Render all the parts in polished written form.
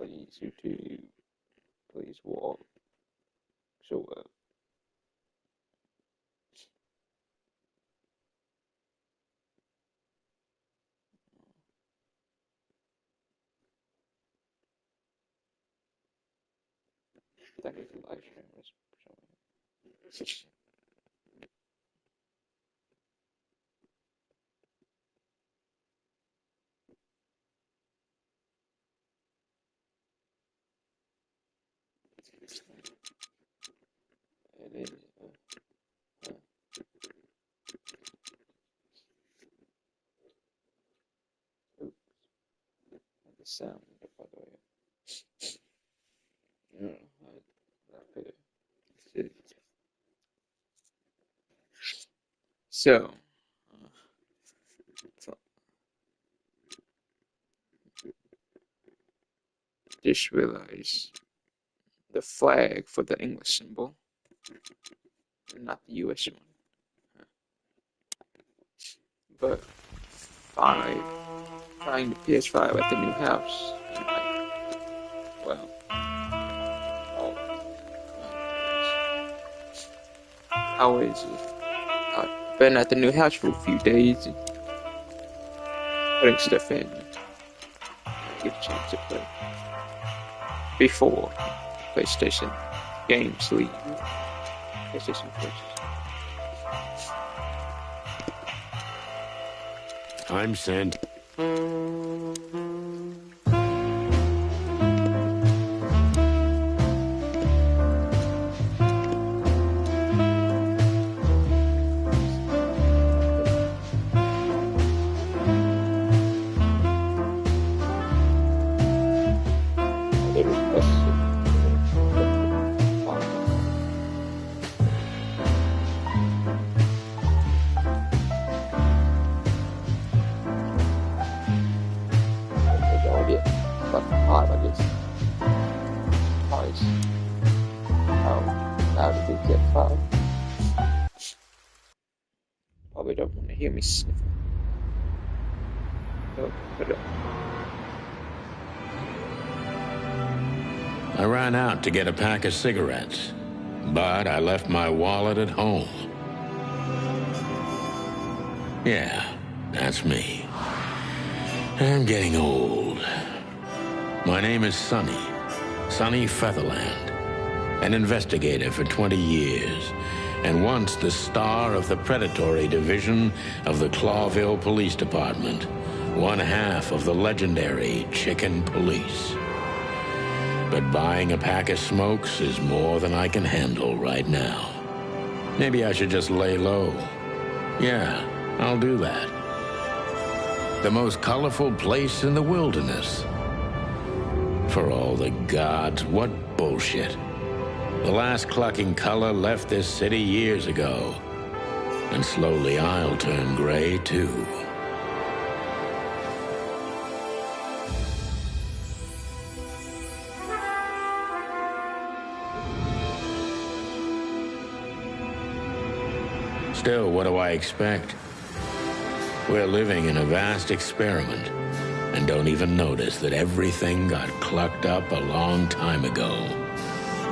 Please, YouTube, please walk. Show up. Thank you for the live stream. It is. Oops. The sound, by the way. So, just realize the flag for the English symbol, not the US one. But trying the PS5 at the new house, and well, I've been at the new house for a few days, and putting stuff in, get a chance to play before PlayStation games leave. PlayStation 4. I'm sent. Probably don't want to hear me sniffing. I ran out to get a pack of cigarettes, but I left my wallet at home. Yeah, that's me. I'm getting old. My name is Sonny Featherland, an investigator for 20 years, and once the star of the predatory division of the Clawville Police Department, one half of the legendary Chicken Police. But buying a pack of smokes is more than I can handle right now. Maybe I should just lay low. Yeah, I'll do that. The most colorful place in the wilderness. For all the gods, what bullshit. The last clucking color left this city years ago. And slowly I'll turn gray, too. Still, what do I expect? We're living in a vast experiment, and don't even notice that everything got clucked up a long time ago.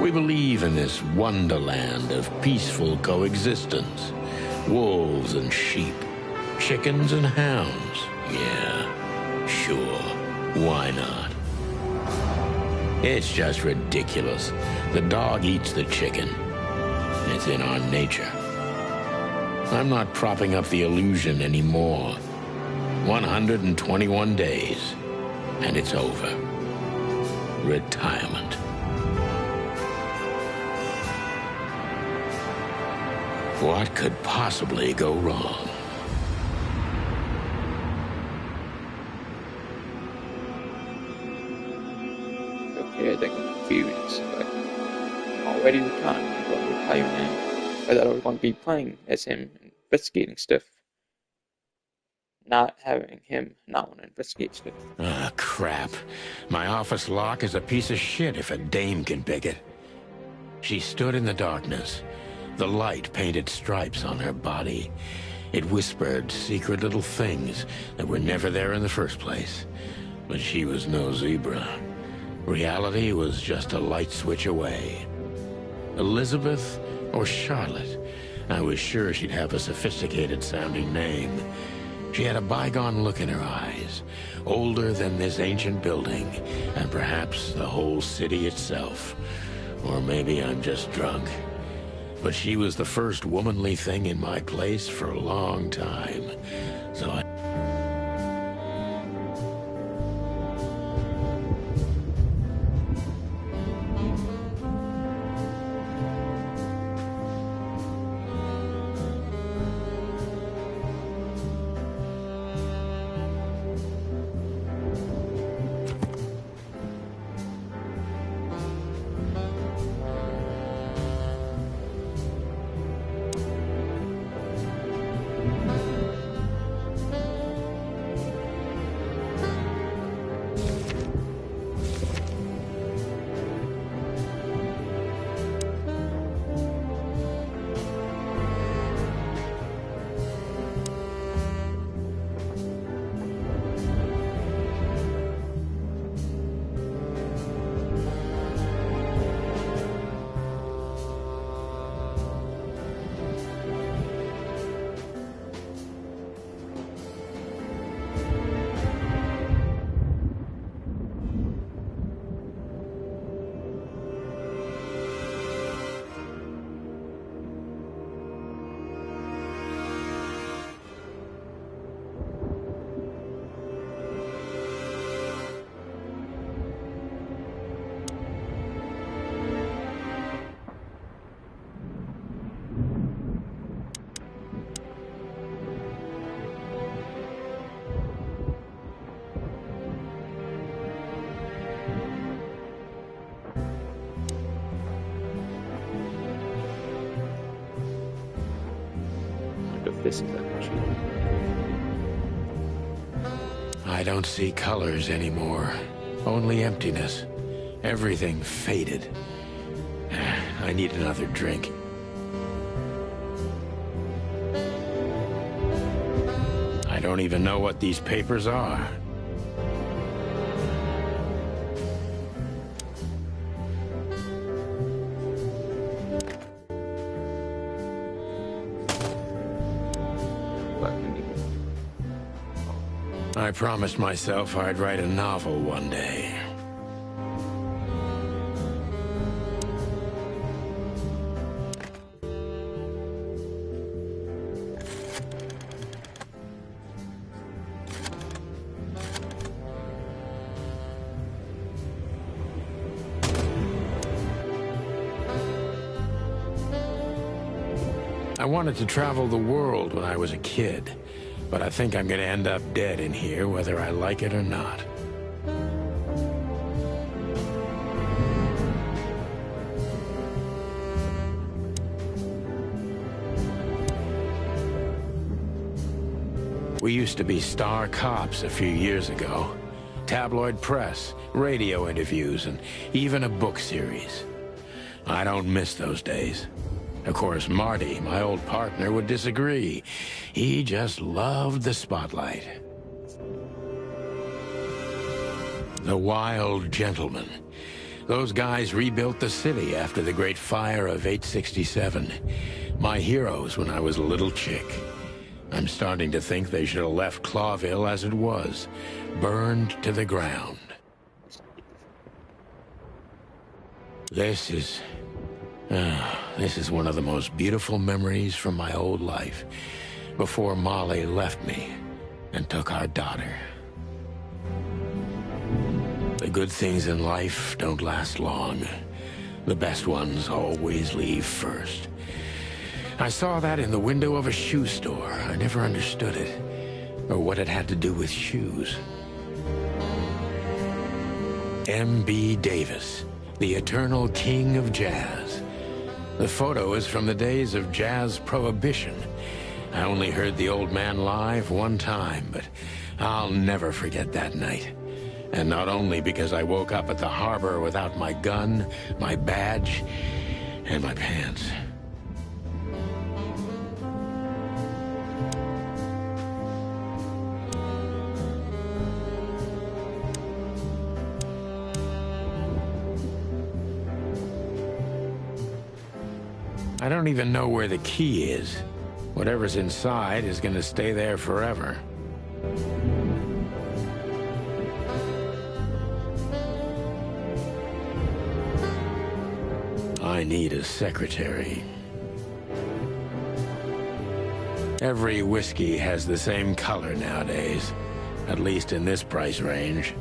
We believe in this wonderland of peaceful coexistence. Wolves and sheep, chickens and hounds. Yeah, sure, why not? It's just ridiculous. The dog eats the chicken. It's in our nature. I'm not propping up the illusion anymore. 121 days, and it's over. Retirement. What could possibly go wrong? Okay, I think I'm confused, but I'm already retired. I'm going to retire now. I thought I was going to be playing as him, investigating stuff. Not having him not want to investigate stuff. Ah, crap. My office lock is a piece of shit if a dame can pick it. She stood in the darkness. The light painted stripes on her body. It whispered secret little things that were never there in the first place. But she was no zebra. Reality was just a light switch away. Elizabeth or Charlotte? I was sure she'd have a sophisticated-sounding name. She had a bygone look in her eyes, older than this ancient building, and perhaps the whole city itself. Or maybe I'm just drunk. But she was the first womanly thing in my place for a long time. So I... This is energy. I don't see colors anymore. Only emptiness. Everything faded. I need another drink. I don't even know what these papers are. I promised myself I'd write a novel one day. I wanted to travel the world when I was a kid. But I think I'm gonna end up dead in here, whether I like it or not. We used to be star cops a few years ago. Tabloid press, radio interviews, and even a book series. I don't miss those days. Of course, Marty, my old partner, would disagree. He just loved the spotlight. The Wild Gentlemen. Those guys rebuilt the city after the Great Fire of 867. My heroes when I was a little chick. I'm starting to think they should have left Clawville as it was, burned to the ground. This is one of the most beautiful memories from my old life, before Molly left me and took our daughter. The good things in life don't last long. The best ones always leave first. I saw that in the window of a shoe store. I never understood it, or what it had to do with shoes. M.B. Davis, the eternal king of jazz. The photo is from the days of jazz prohibition. I only heard the old man live one time, but I'll never forget that night. And not only because I woke up at the harbor without my gun, my badge, and my pants. I don't even know where the key is. Whatever's inside is gonna stay there forever. I need a secretary. Every whiskey has the same color nowadays, at least in this price range.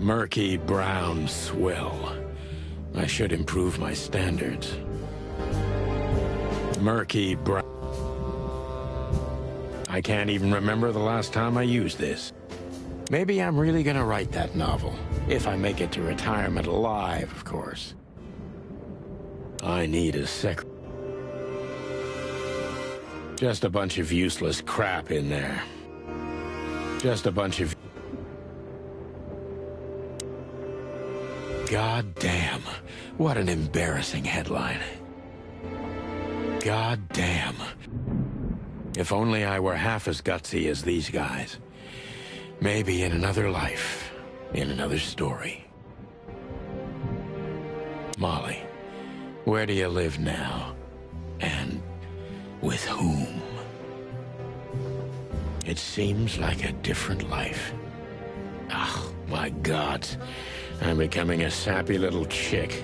Murky brown swill. I should improve my standards. Murky brown. I can't even remember the last time I used this. Maybe I'm really gonna write that novel. If I make it to retirement alive, of course. I need a secretary. Just a bunch of useless crap in there. Just a bunch of... God damn. What an embarrassing headline. God damn. If only I were half as gutsy as these guys. Maybe in another life, in another story. Molly, where do you live now? And with whom? It seems like a different life. Oh, my God. I'm becoming a sappy little chick.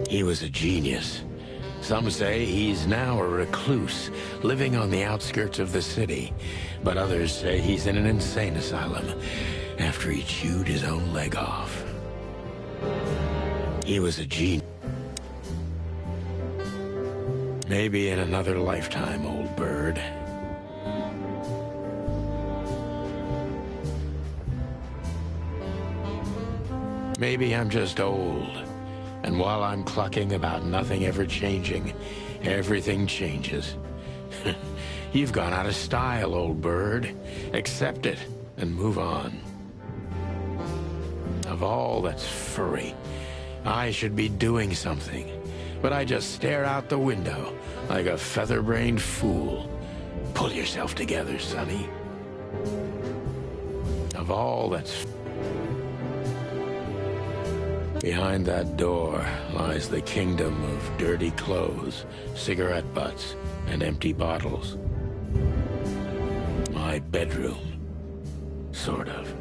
He was a genius. Some say he's now a recluse, living on the outskirts of the city. But others say he's in an insane asylum after he chewed his own leg off. He was a genius. Maybe in another lifetime, old bird. Maybe I'm just old. And while I'm clucking about nothing ever changing, everything changes. You've gone out of style, old bird. Accept it and move on. Of all that's furry, I should be doing something. But I just stare out the window like a feather-brained fool. Pull yourself together, Sonny. Of all that's... Behind that door lies the kingdom of dirty clothes, cigarette butts, and empty bottles. My bedroom. Sort of.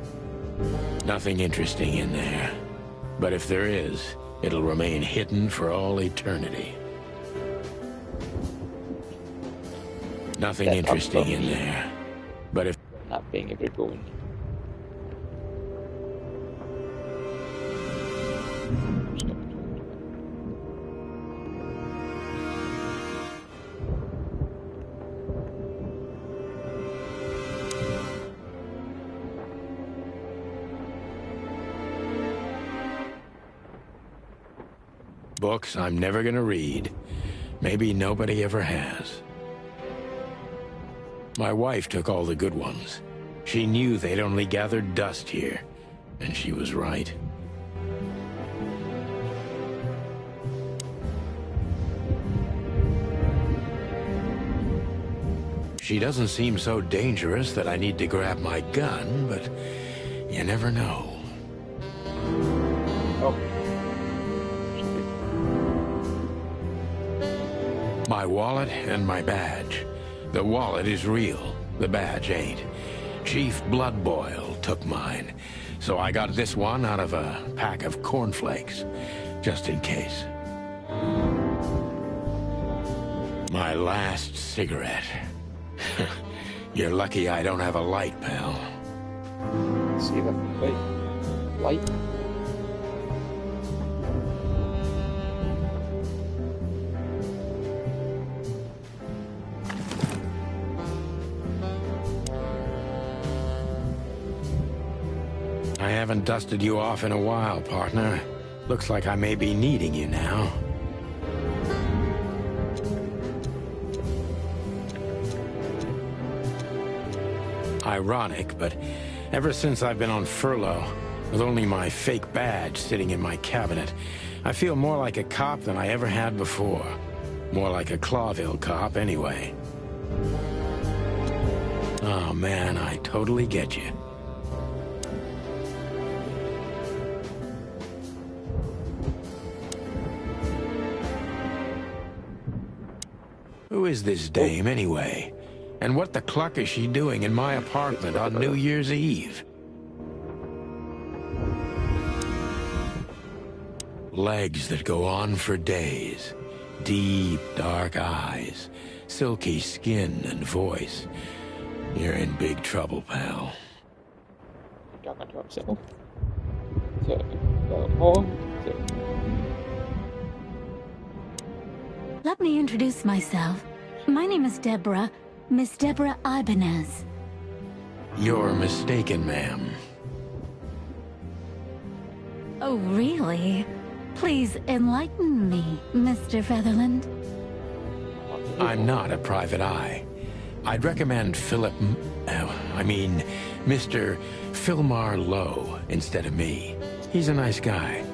Nothing interesting in there. But if there is, it'll remain hidden for all eternity. Nothing interesting in there. But if... Not being able to go in. Books I'm never gonna read. Maybe nobody ever has. My wife took all the good ones. She knew they'd only gathered dust here, and she was right. She doesn't seem so dangerous that I need to grab my gun, but you never know. Oh. My wallet and my badge. The wallet is real, the badge ain't. Chief Bloodboil took mine, so I got this one out of a pack of cornflakes, just in case. My last cigarette. You're lucky I don't have a light, pal. Let's see if I can wait. Light. I haven't dusted you off in a while, partner. Looks like I may be needing you now. Ironic, but ever since I've been on furlough, with only my fake badge sitting in my cabinet, I feel more like a cop than I ever had before. More like a Clawville cop, anyway. Oh man, I totally get you. Who is this dame, anyway? And what the cluck is she doing in my apartment on New Year's Eve? Legs that go on for days. Deep, dark eyes. Silky skin and voice. You're in big trouble, pal. Talking to himself. So, go home. Let me introduce myself. My name is Deborah, Miss Deborah Ibanez. You're mistaken, ma'am. Oh, really? Please enlighten me, Mr. Featherland. I'm not a private eye. I'd recommend Mr. Philmar Lowe instead of me. He's a nice guy.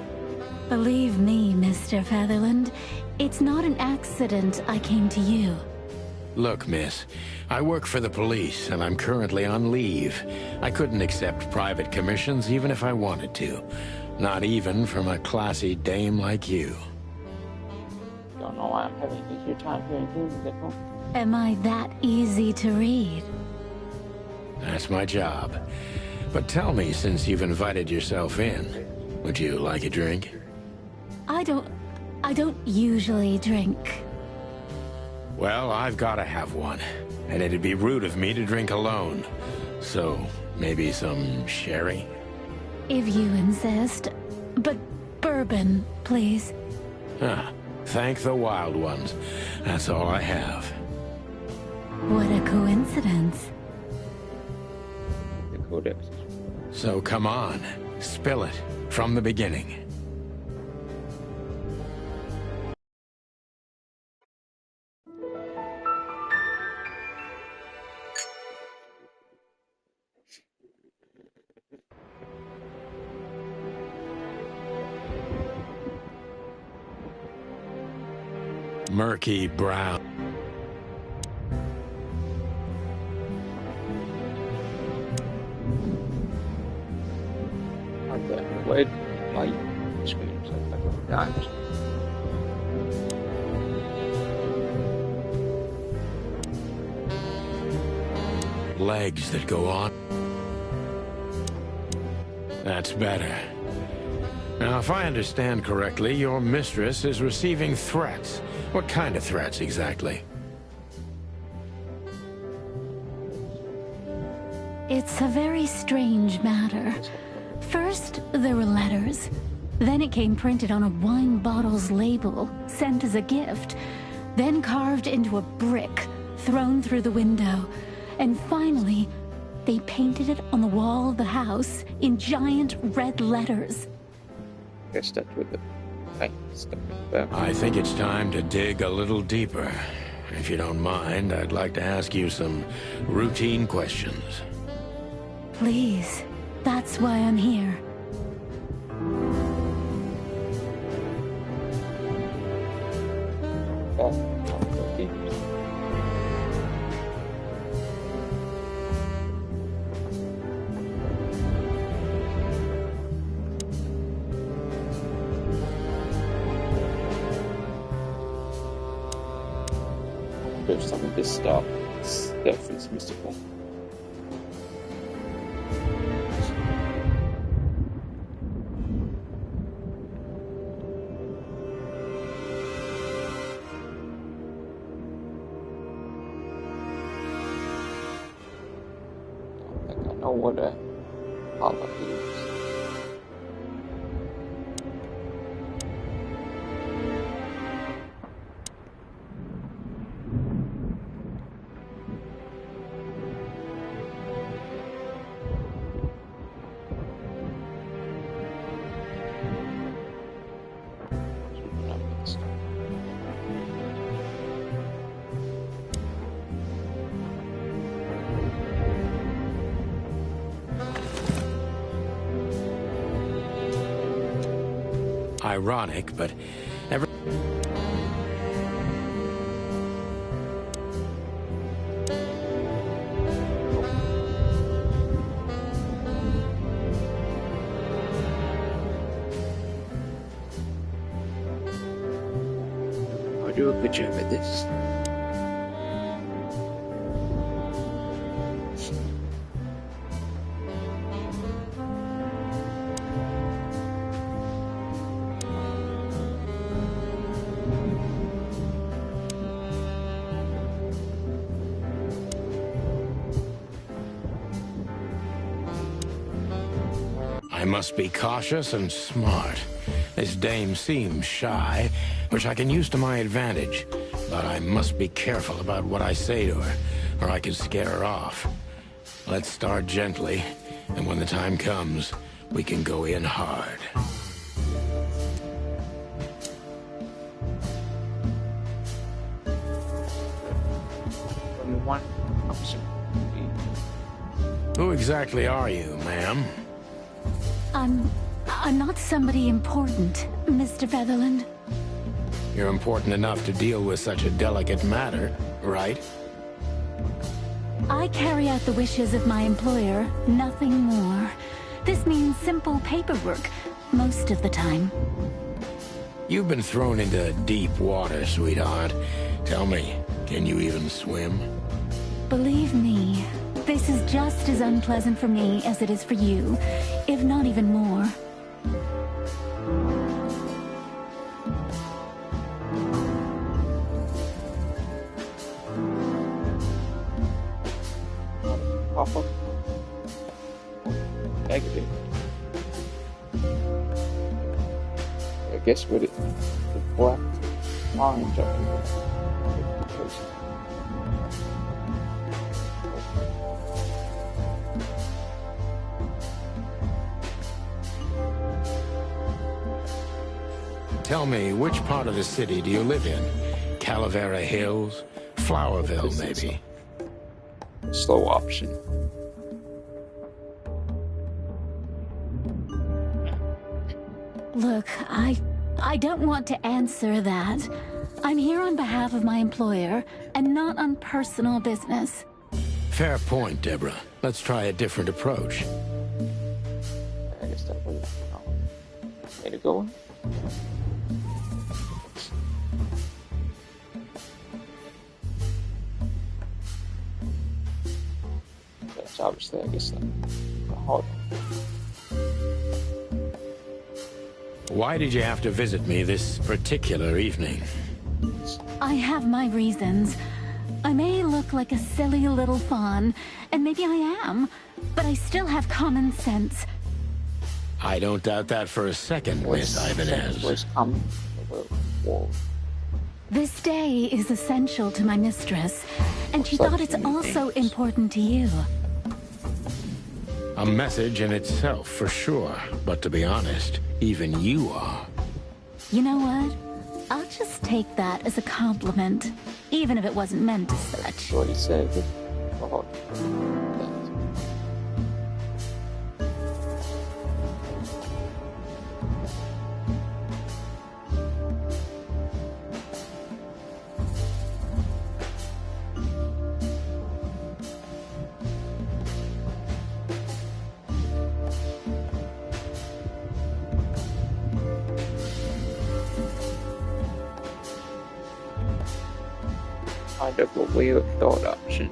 Believe me, Mr. Featherland, it's not an accident I came to you. Look, miss, I work for the police, and I'm currently on leave. I couldn't accept private commissions even if I wanted to. Not even from a classy dame like you. Don't know why I'm having an easier time hearing movies at home. Am I that easy to read? That's my job. But tell me, since you've invited yourself in, would you like a drink? I don't usually drink. Well, I've got to have one. And it'd be rude of me to drink alone. So, maybe some sherry? If you insist. But bourbon, please. Ah, thank the wild ones. That's all I have. What a coincidence. The codex. So come on, spill it from the beginning. Murky brown. Like that red light screams like dimes. Legs that go on. That's better. Now, if I understand correctly, your mistress is receiving threats. What kind of threats, exactly? It's a very strange matter. First, there were letters. Then it came printed on a wine bottle's label, sent as a gift. Then carved into a brick, thrown through the window. And finally, they painted it on the wall of the house in giant red letters. Guess that's with the paint stuff there. I think it's time to dig a little deeper. If you don't mind, I'd like to ask you some routine questions. Please, that's why I'm here. Okay. There's some of this stuff is mystical. I think I know what a hollow is. Ironic, but every... I do a good job at this. I must be cautious and smart. This dame seems shy, which I can use to my advantage. But I must be careful about what I say to her, or I could scare her off. Let's start gently, and when the time comes, we can go in hard. Only one option. Who exactly are you, ma'am? I'm not somebody important, Mr. Featherland. You're important enough to deal with such a delicate matter, right? I carry out the wishes of my employer, nothing more. This means simple paperwork, most of the time. You've been thrown into deep water, sweetheart. Tell me, can you even swim? Believe me, this is just as unpleasant for me as it is for you, if not even more. Pop up. Negative. I guess with it, the black orange up here. Tell me, which part of the city do you live in? Calavera Hills? Flowerville, maybe? Slow option. Look, I don't want to answer that. I'm here on behalf of my employer, and not on personal business. Fair point, Deborah. Let's try a different approach. I guess that was way to go. That's obviously, I guess, the hard one. Why did you have to visit me this particular evening? I have my reasons. I may look like a silly little fawn, and maybe I am, but I still have common sense. I don't doubt that for a second, Miss Ibanez. This day is essential to my mistress, and she thought it's also important to you. A message in itself, for sure. But to be honest, even you are. You know what? I'll just take that as a compliment, even if it wasn't meant as such. What he said. Kind of a weird thought option.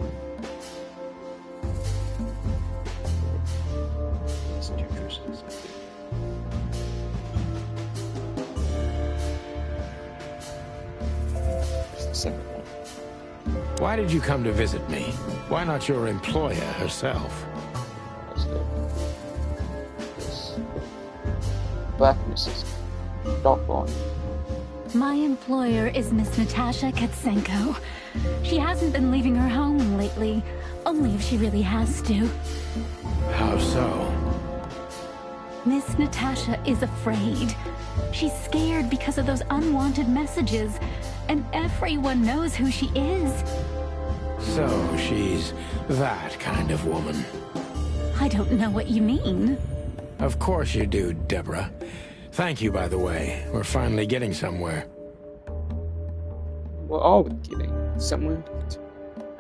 It's interesting. It's the second one. Why did you come to visit me? Why not your employer herself? That's good. This blackness is doggone. My employer is Miss Natasha Katsenko. She hasn't been leaving her home lately, only if she really has to. How so? Miss Natasha is afraid. She's scared because of those unwanted messages, and everyone knows who she is. So she's that kind of woman. I don't know what you mean. Of course you do, Deborah. Thank you, by the way. We're finally getting somewhere. We're all getting somewhere.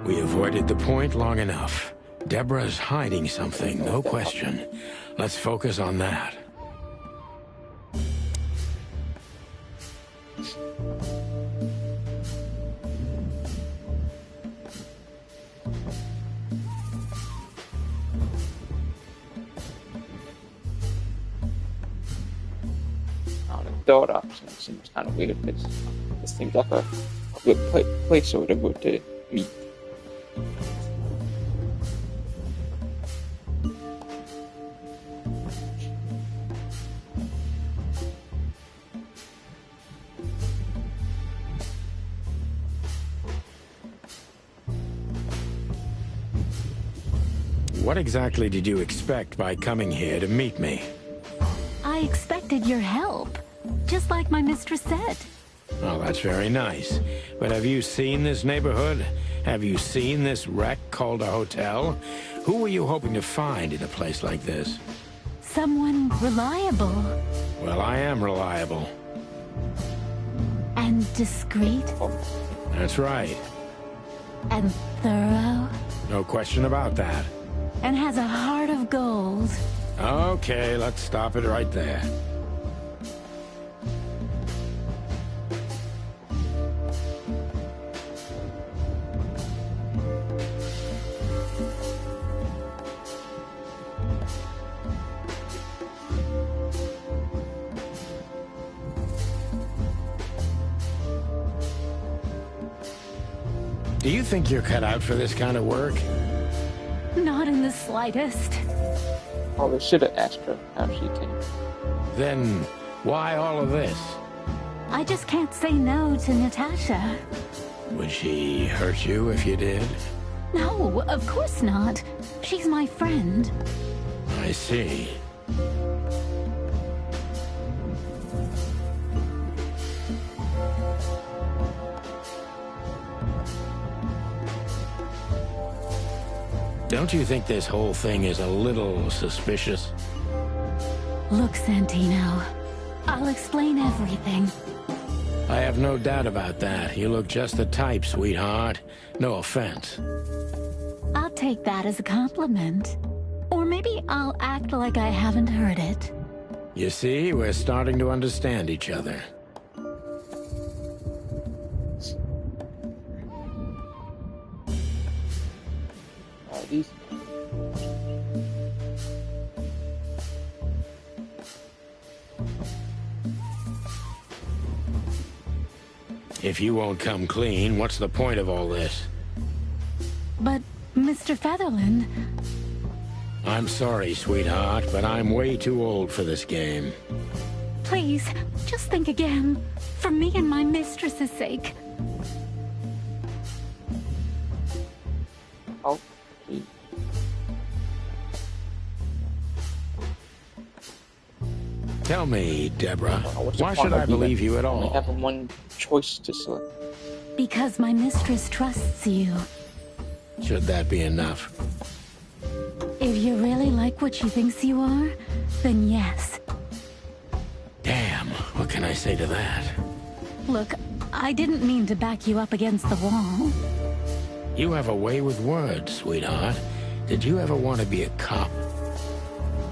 We avoided the point long enough. Deborah's hiding something, no question. Let's focus on that. Thought option seems kind of weird, but this seems like a good placeholder to meet. What exactly did you expect by coming here to meet me? I expected your help, just like my mistress said. Well, that's very nice. But have you seen this neighborhood? Have you seen this wreck called a hotel? Who were you hoping to find in a place like this? Someone reliable. Well, I am reliable. And discreet. That's right. And thorough. No question about that. And has a heart of gold. Okay, let's stop it right there. Do you think you're cut out for this kind of work? Not in the slightest. Probably should have asked her how she came. Then why all of this? I just can't say no to Natasha. Would she hurt you if you did? No, of course not. She's my friend. I see. Don't you think this whole thing is a little suspicious? Look, Santino, I'll explain everything. I have no doubt about that. You look just the type, sweetheart. No offense. I'll take that as a compliment. Or maybe I'll act like I haven't heard it. You see, we're starting to understand each other. These. If you won't come clean, what's the point of all this? But, Mr. Featherland... I'm sorry, sweetheart, but I'm way too old for this game. Please, just think again. For me and my mistress's sake. Oh, gee. Tell me, Deborah, What's the why point should of I even believe you at all? having one choice to select? Because my mistress trusts you. Should that be enough? If you really like what she thinks you are, then yes. Damn, what can I say to that? Look, I didn't mean to back you up against the wall. You have a way with words, sweetheart. Did you ever want to be a cop?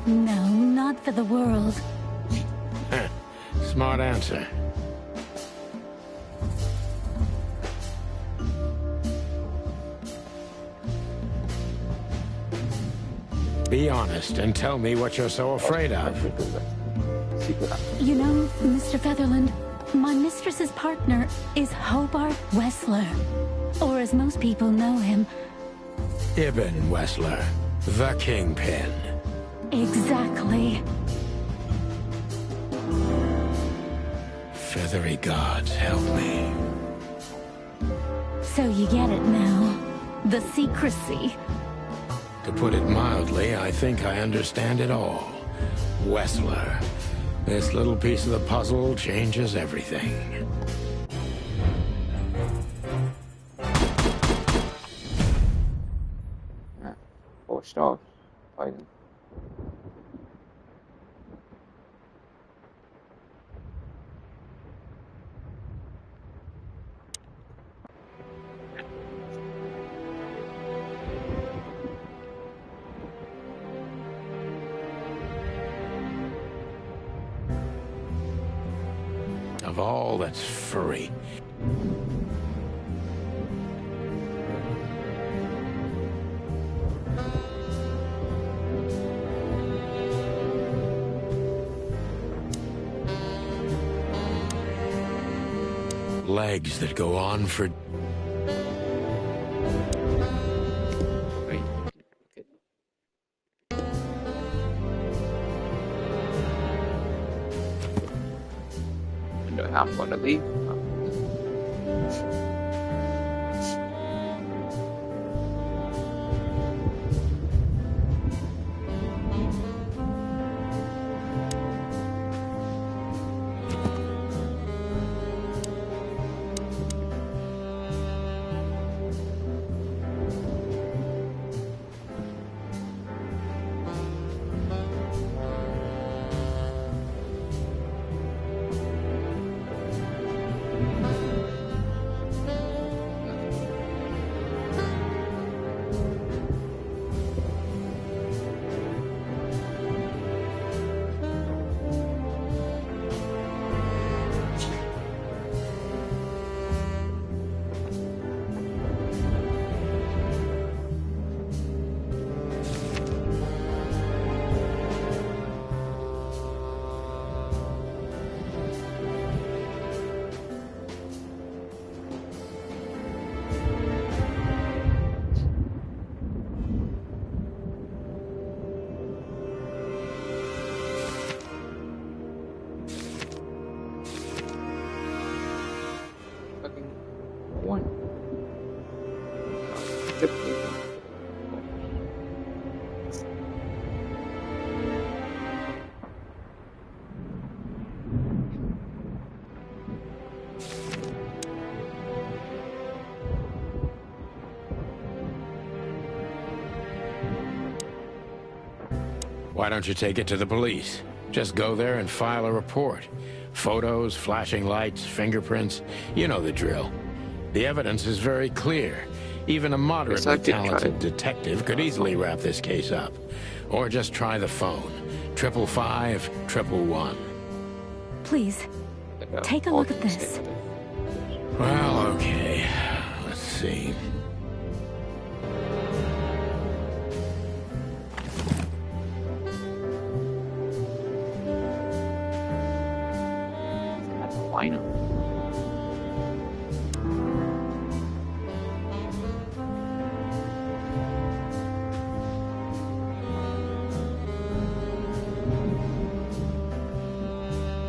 No, not for the world. Heh, smart answer. Be honest and tell me what you're so afraid of. You know, Mr. Featherland, my mistress's partner is Hobart Wessler. Or as most people know him... Ibn Wessler, the Kingpin. Exactly. Feathery gods, help me. So you get it now. The secrecy. To put it mildly, I think I understand it all. Wessler. This little piece of the puzzle changes everything. Four stars. Fighting. Of all that's furry. Legs that go on for... Wait. Okay. I know how I'm gonna leave. Why don't you take it to the police? Just go there and file a report. Photos, flashing lights, fingerprints, you know the drill. The evidence is very clear. Even a moderately talented detective could easily wrap this case up. Or just try the phone. 555-111. Please, take a look at this. Well, okay. Let's see. Why not?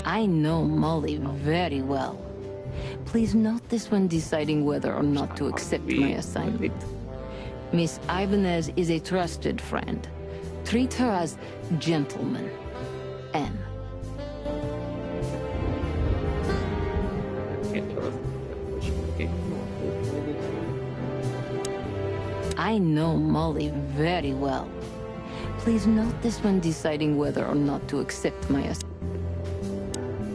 I know Molly very well. Please note this when deciding whether or not to accept my assignment. Miss Ibanez is a trusted friend. Treat her as gentleman. N. I know Molly very well. Please note this when deciding whether or not to accept my assignment.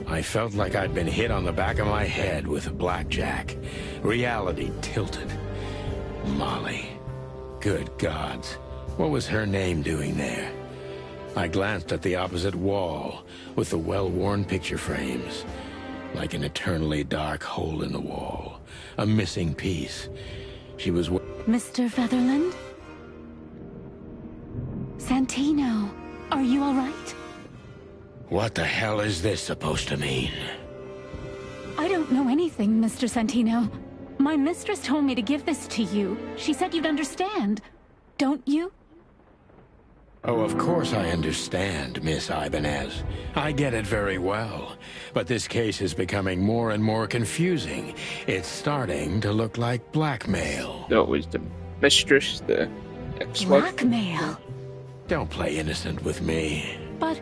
I felt like I'd been hit on the back of my head with a blackjack. Reality tilted. Molly. Good gods. What was her name doing there? I glanced at the opposite wall, with the well-worn picture frames. Like an eternally dark hole in the wall. A missing piece. She was... Mr. Featherland? Santino, are you all right? What the hell is this supposed to mean? I don't know anything, Mr. Santino. My mistress told me to give this to you. She said you'd understand. Don't you? Oh, of course I understand, Miss Ibanez. I get it very well. But this case is becoming more and more confusing. It's starting to look like blackmail. That was the mistress, the ex-wife. Blackmail? Don't play innocent with me. But...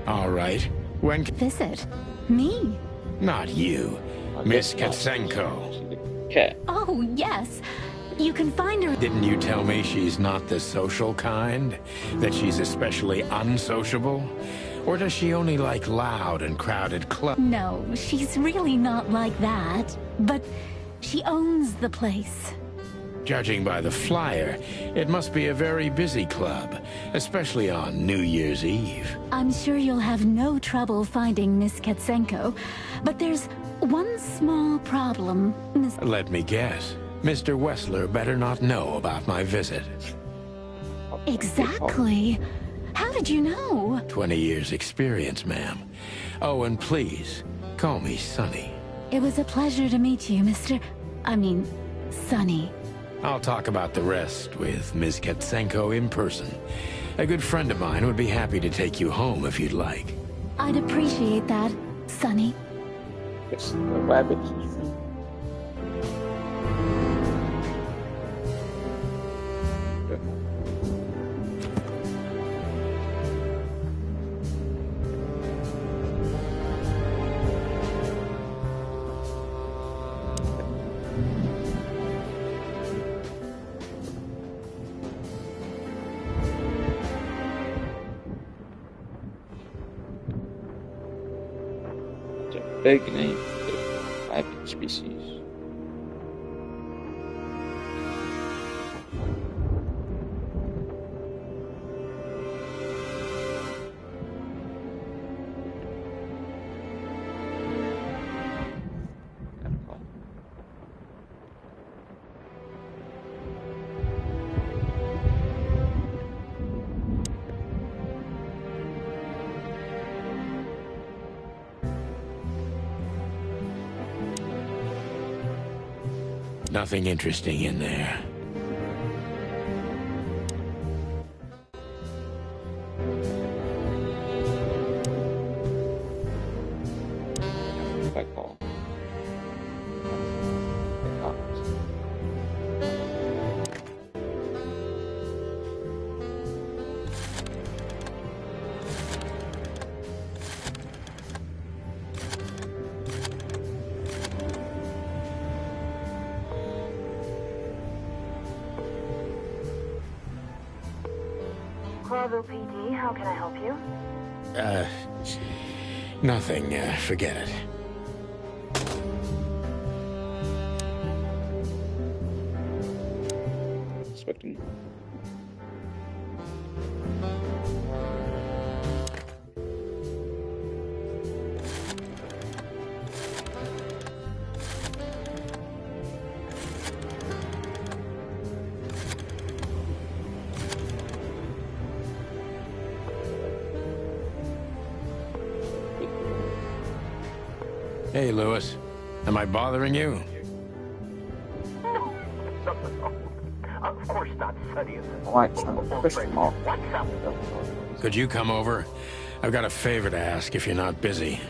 All right. When... Visit? Me? Not you. Miss Katsenko. Cat. Oh, yes. You can find her... Didn't you tell me she's not the social kind? That she's especially unsociable? Or does she only like loud and crowded clubs? No, she's really not like that. But she owns the place. Judging by the flyer, it must be a very busy club, especially on New Year's Eve. I'm sure you'll have no trouble finding Miss Katsenko, but there's one small problem, Miss... Let me guess. Mr. Wessler better not know about my visit. Exactly. How did you know? 20 years experience, ma'am. Oh, and please, call me Sonny. It was a pleasure to meet you, Sonny. I'll talk about the rest with Ms. Katsenko in person. A good friend of mine would be happy to take you home if you'd like. I'd appreciate that, Sonny. It's the rabbit. Big name for the rabbit species. Nothing interesting in there. Football. Clawville PD, how can I help you? Nothing. Forget it. Expecting. Hey, Lewis. Am I bothering you? No. Of course not, Sonny. Alright, so question mark. What's up? Could you come over? I've got a favor to ask if you're not busy.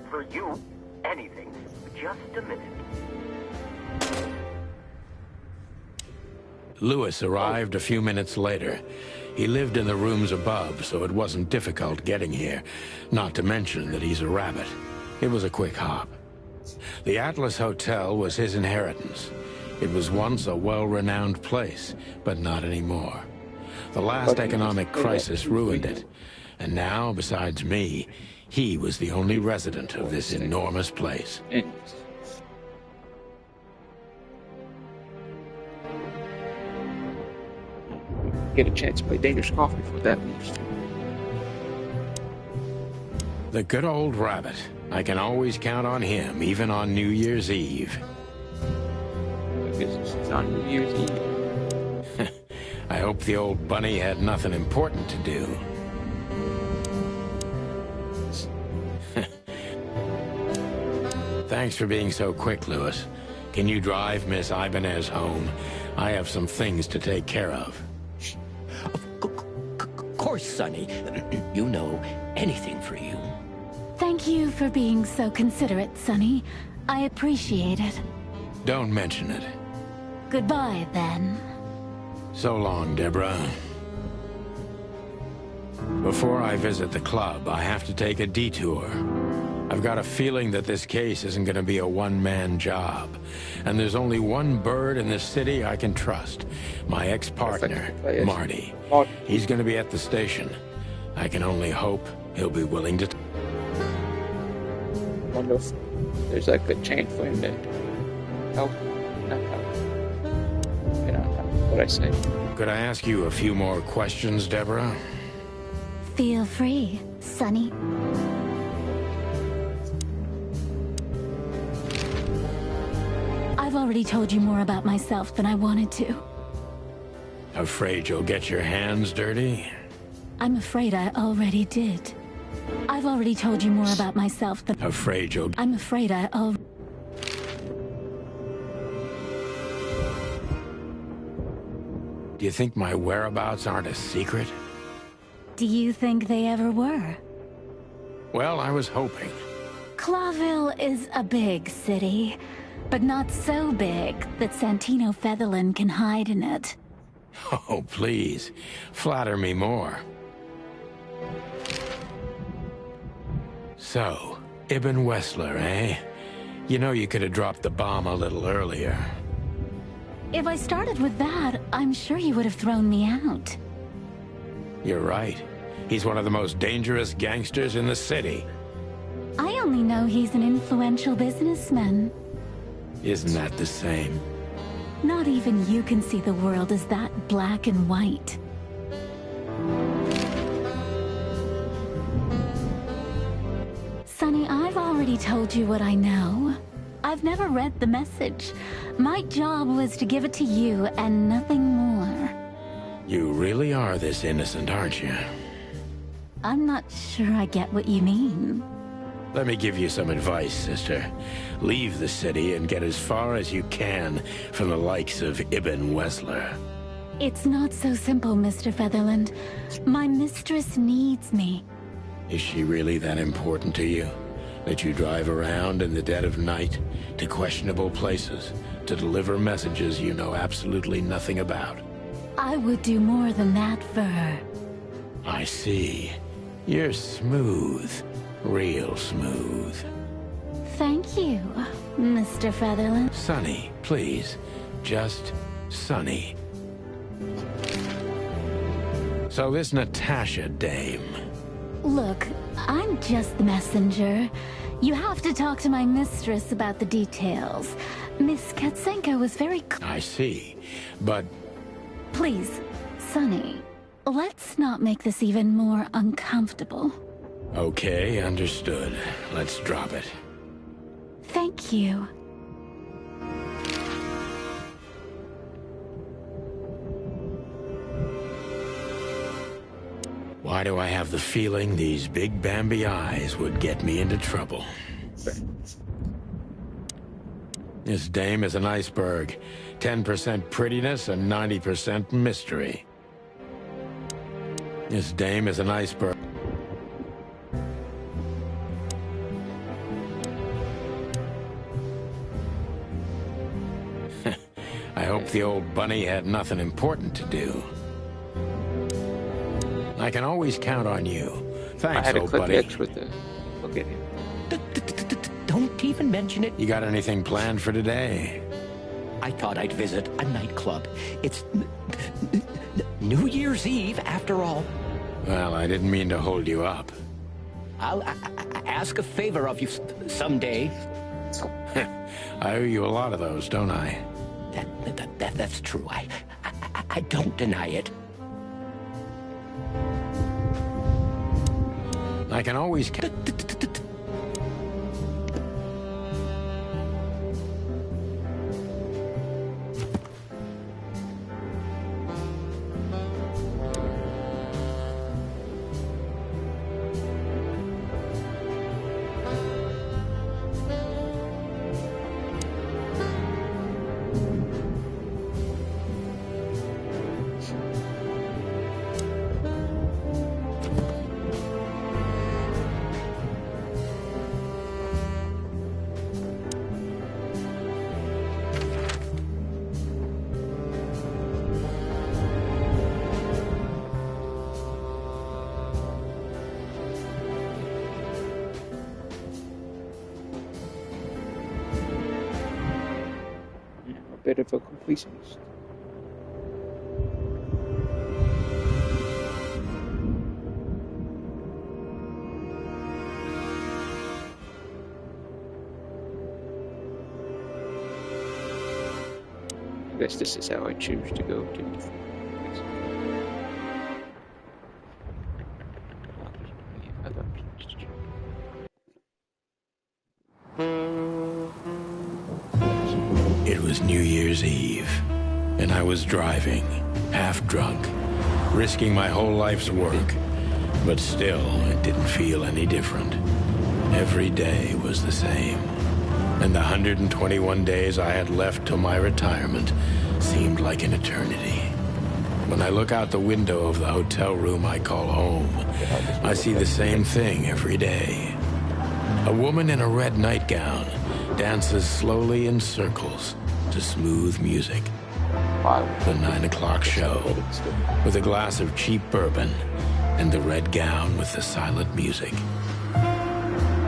For you, anything. Just a minute. Lewis arrived a few minutes later. He lived in the rooms above, so it wasn't difficult getting here. Not to mention that he's a rabbit. It was a quick hop. The Atlas Hotel was his inheritance. It was once a well-renowned place, but not anymore. The last economic crisis ruined it. And now, besides me, he was the only resident of this enormous place. Get a chance to play Dangerous Coffee for that leaves. The good old rabbit. I can always count on him, even on New Year's Eve. I guess it's on New Year's Eve. I hope the old bunny had nothing important to do. Thanks for being so quick, Lewis. Can you drive Miss Ibanez home? I have some things to take care of. Of course, Sonny. You know, anything for you. Thank you for being so considerate, Sonny. I appreciate it. Don't mention it. Goodbye, then. So long, Deborah. Before I visit the club, I have to take a detour. I've got a feeling that this case isn't going to be a one-man job. And there's only one bird in this city I can trust. My ex-partner, Marty. He's going to be at the station. I can only hope he'll be willing to... I wonder if there's like a chain for him to help. Not help. You know, what I say. Could I ask you a few more questions, Deborah? Feel free, Sonny. I've already told you more about myself than I wanted to. Afraid you'll get your hands dirty? I'm afraid I already did. I've already told you more about myself than... Afraid you'll... I'm afraid I already... Do you think my whereabouts aren't a secret? Do you think they ever were? Well, I was hoping. Clawville is a big city, but not so big that Santino Featherland can hide in it. Oh, please. Flatter me more. So, Ibn Wessler, eh? You know you could have dropped the bomb a little earlier. If I started with that, I'm sure you would have thrown me out. You're right. He's one of the most dangerous gangsters in the city. I only know he's an influential businessman. Isn't that the same? Not even you can see the world as that black and white. Sonny, I've already told you what I know. I've never read the message. My job was to give it to you and nothing more. You really are this innocent, aren't you? I'm not sure I get what you mean. Let me give you some advice, sister. Leave the city and get as far as you can from the likes of Ibn Wessler. It's not so simple, Mr. Featherland. My mistress needs me. Is she really that important to you? That you drive around in the dead of night to questionable places to deliver messages you know absolutely nothing about? I would do more than that for her. I see. You're smooth. Real smooth. Thank you, Mr. Featherland. Sonny, please. Just Sonny. So this Natasha dame... Look, I'm just the messenger. You have to talk to my mistress about the details. Miss Katsenko was very... I see, but... Please, Sonny, let's not make this even more uncomfortable. Okay, understood. Let's drop it. Thank you. Why do I have the feeling these big Bambi eyes would get me into trouble? This dame is an iceberg. 10% prettiness and 90% mystery. This dame is an iceberg. I hope the old bunny had nothing important to do. I can always count on you. Thanks, I had to old click buddy. X with the... Look at him. Don't even mention it. You got anything planned for today? I thought I'd visit a nightclub. It's New Year's Eve, after all. Well, I didn't mean to hold you up. I'll ask a favor of you someday. I owe you a lot of those, don't I? That's true. I don't deny it. I can always... Bit of a completionist. I guess this is how I choose to go to different places. It was New Year's Eve, and I was driving, half drunk, risking my whole life's work. But still, it didn't feel any different. Every day was the same. And the 121 days I had left till my retirement seemed like an eternity. When I look out the window of the hotel room I call home, I see the same thing every day. A woman in a red nightgown dances slowly in circles to smooth music. The 9 o'clock show, with a glass of cheap bourbon, and the red gown with the silent music.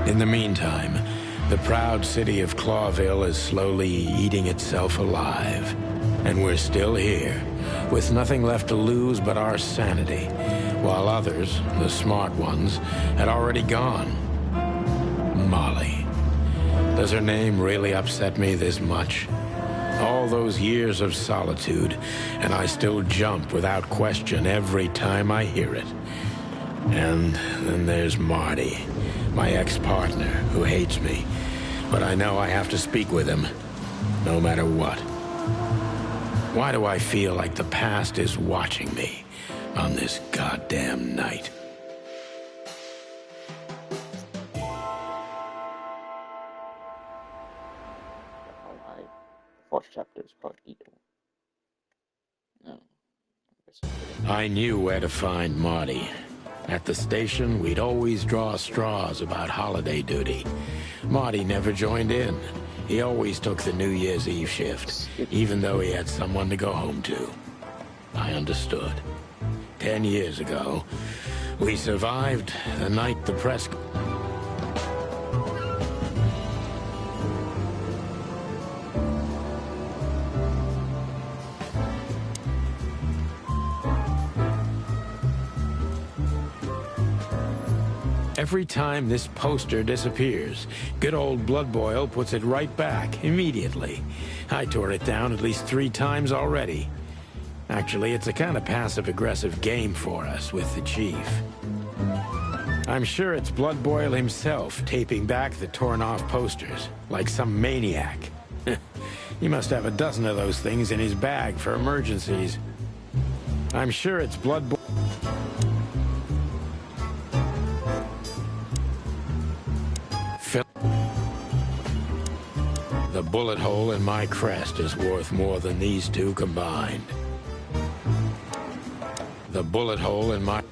In the meantime, the proud city of Clawville is slowly eating itself alive. And we're still here, with nothing left to lose but our sanity, while others, the smart ones, had already gone. Molly. Does her name really upset me this much? All those years of solitude, and I still jump without question every time I hear it. And then there's Marty, my ex-partner, who hates me. But I know I have to speak with him, no matter what. Why do I feel like the past is watching me on this goddamn night? Fourth chapter is called Ito. No. I knew where to find Marty. At the station, we'd always draw straws about holiday duty. Marty never joined in. He always took the New Year's Eve shift, even though he had someone to go home to. I understood. 10 years ago, we survived the night the press... Every time this poster disappears, good old Blood Boil puts it right back, immediately. I tore it down at least 3 times already. Actually, it's a kind of passive-aggressive game for us with the Chief. I'm sure it's Blood Boil himself taping back the torn-off posters, like some maniac. He must have a dozen of those things in his bag for emergencies. I'm sure it's Blood Boil. The bullet hole in my crest is worth more than these 2 combined. The bullet hole in my...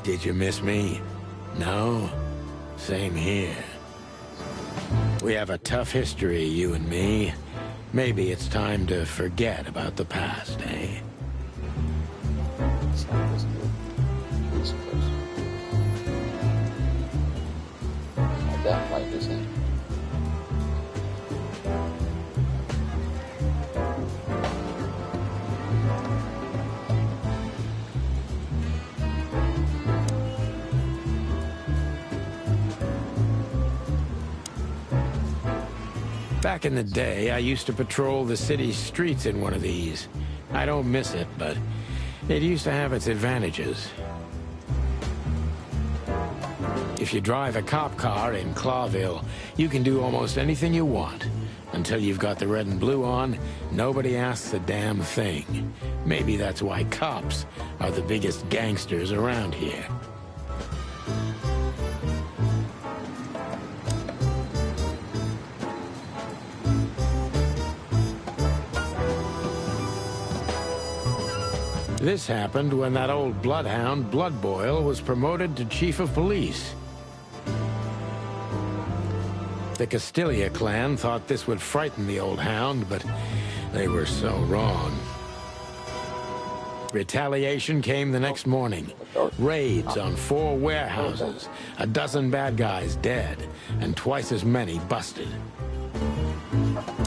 Did you miss me? No? Same here. We have a tough history, you and me. Maybe it's time to forget about the past, eh? That light is in. Back in the day, I used to patrol the city's streets in one of these. I don't miss it, but it used to have its advantages. If you drive a cop car in Clawville, you can do almost anything you want. Until you've got the red and blue on, nobody asks a damn thing. Maybe that's why cops are the biggest gangsters around here. This happened when that old bloodhound, Blood Boil, was promoted to Chief of Police. The Castilia clan thought this would frighten the old hound, but they were so wrong. Retaliation came the next morning. Raids on 4 warehouses, a dozen bad guys dead, and twice as many busted.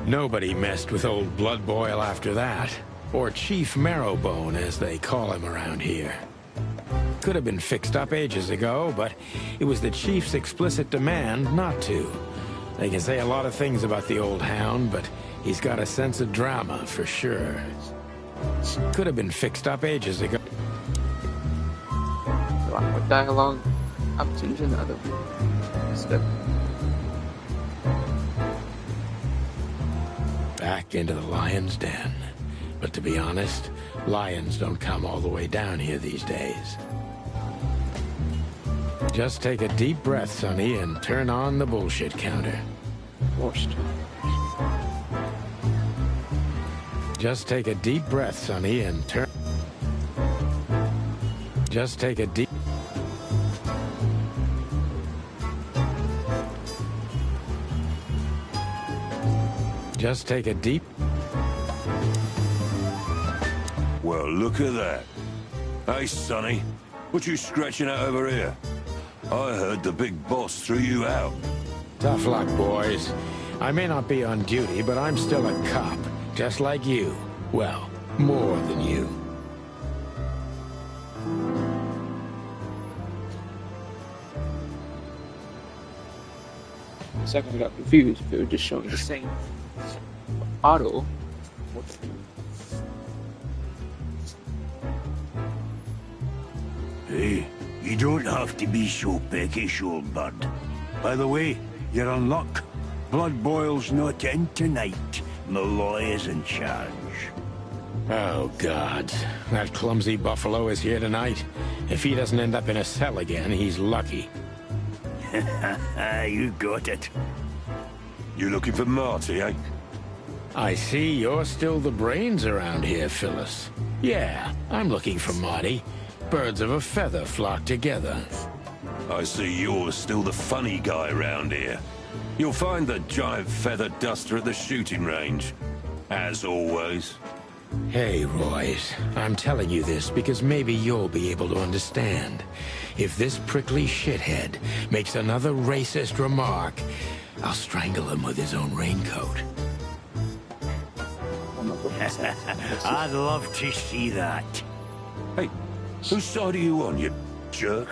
Nobody messed with old Blood Boil after that. Or Chief Marrowbone, as they call him around here. Could have been fixed up ages ago, but it was the Chief's explicit demand not to. They can say a lot of things about the old hound, but he's got a sense of drama, for sure. Could have been fixed up ages ago. What dialogue up to another step. Back into the lion's den. But to be honest, lions don't come all the way down here these days. Just take a deep breath, Sonny, and turn on the bullshit counter. Worst. Just take a deep breath, Sonny, and turn... Just take a deep... Just take a deep... Well, look at that. Hey, Sonny, what you scratching at over here? I heard the big boss threw you out. Tough luck, boys. I may not be on duty, but I'm still a cop, just like you. Well, more than you. A second I got confused if they were just showing the same auto. Hey, you don't have to be so peckish, old bud. By the way, you're in luck. Blood Boil's not in tonight. Malloy is in charge. Oh, God. That clumsy buffalo is here tonight. If he doesn't end up in a cell again, he's lucky. You got it. You looking for Marty, eh? I see you're still the brains around here, Phyllis. Yeah, I'm looking for Marty. Birds of a feather flock together. I see you're still the funny guy around here. You'll find the giant feather duster at the shooting range. As always. Hey, Royce. I'm telling you this because maybe you'll be able to understand. If this prickly shithead makes another racist remark, I'll strangle him with his own raincoat. I'd love to see that. Hey, whose side are you on, you jerk?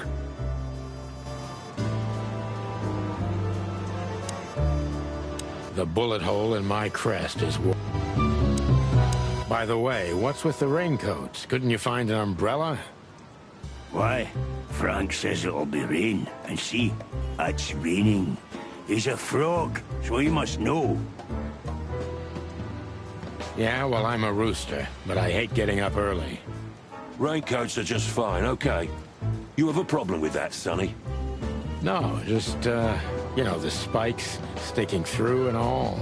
The bullet hole in my crest is... By the way, what's with the raincoats? Couldn't you find an umbrella? Why? Frank says it'll be rain. And see, it's raining. He's a frog, so he must know. Yeah, well, I'm a rooster, but I hate getting up early. Raincoats are just fine, okay. You have a problem with that, Sonny? No, just, you know, the spikes sticking through and all.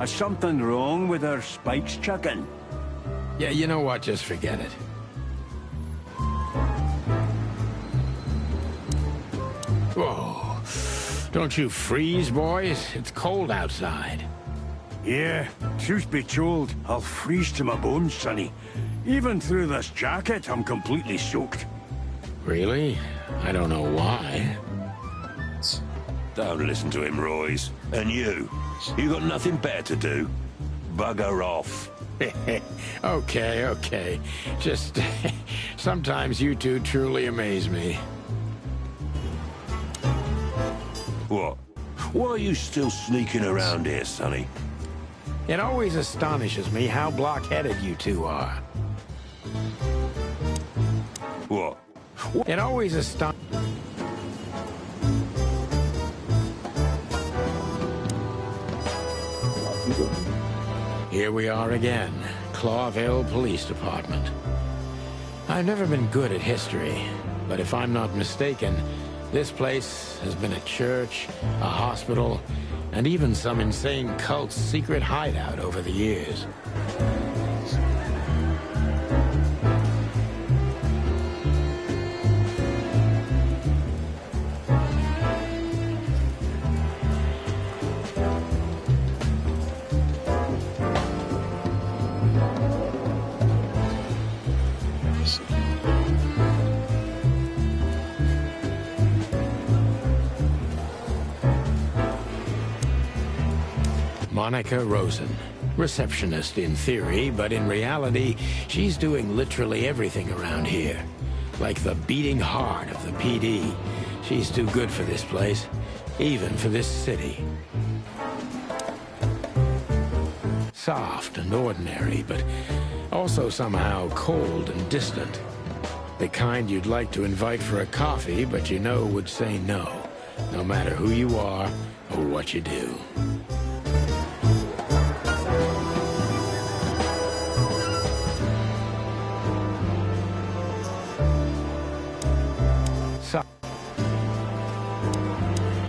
Is something wrong with our spikes, chicken? Yeah, you know what? Just forget it. Whoa. Don't you freeze, boys? It's cold outside. Yeah, truth be told, I'll freeze to my bones, Sonny. Even through this jacket, I'm completely soaked. Really? I don't know why. Don't listen to him, Royce. And you got nothing better to do? Bugger off. Okay, okay. Just... sometimes you two truly amaze me. What? Why are you still sneaking around here, Sonny? It always astonishes me how block-headed you two are. What? It always astonishes... Here we are again, Clawville Police Department. I've never been good at history, but if I'm not mistaken, this place has been a church, a hospital, and even some insane cult's secret hideout over the years. Monica Rosen. Receptionist in theory, but in reality, she's doing literally everything around here. Like the beating heart of the PD. She's too good for this place, even for this city. Soft and ordinary, but also somehow cold and distant. The kind you'd like to invite for a coffee, but you know would say no, no matter who you are or what you do.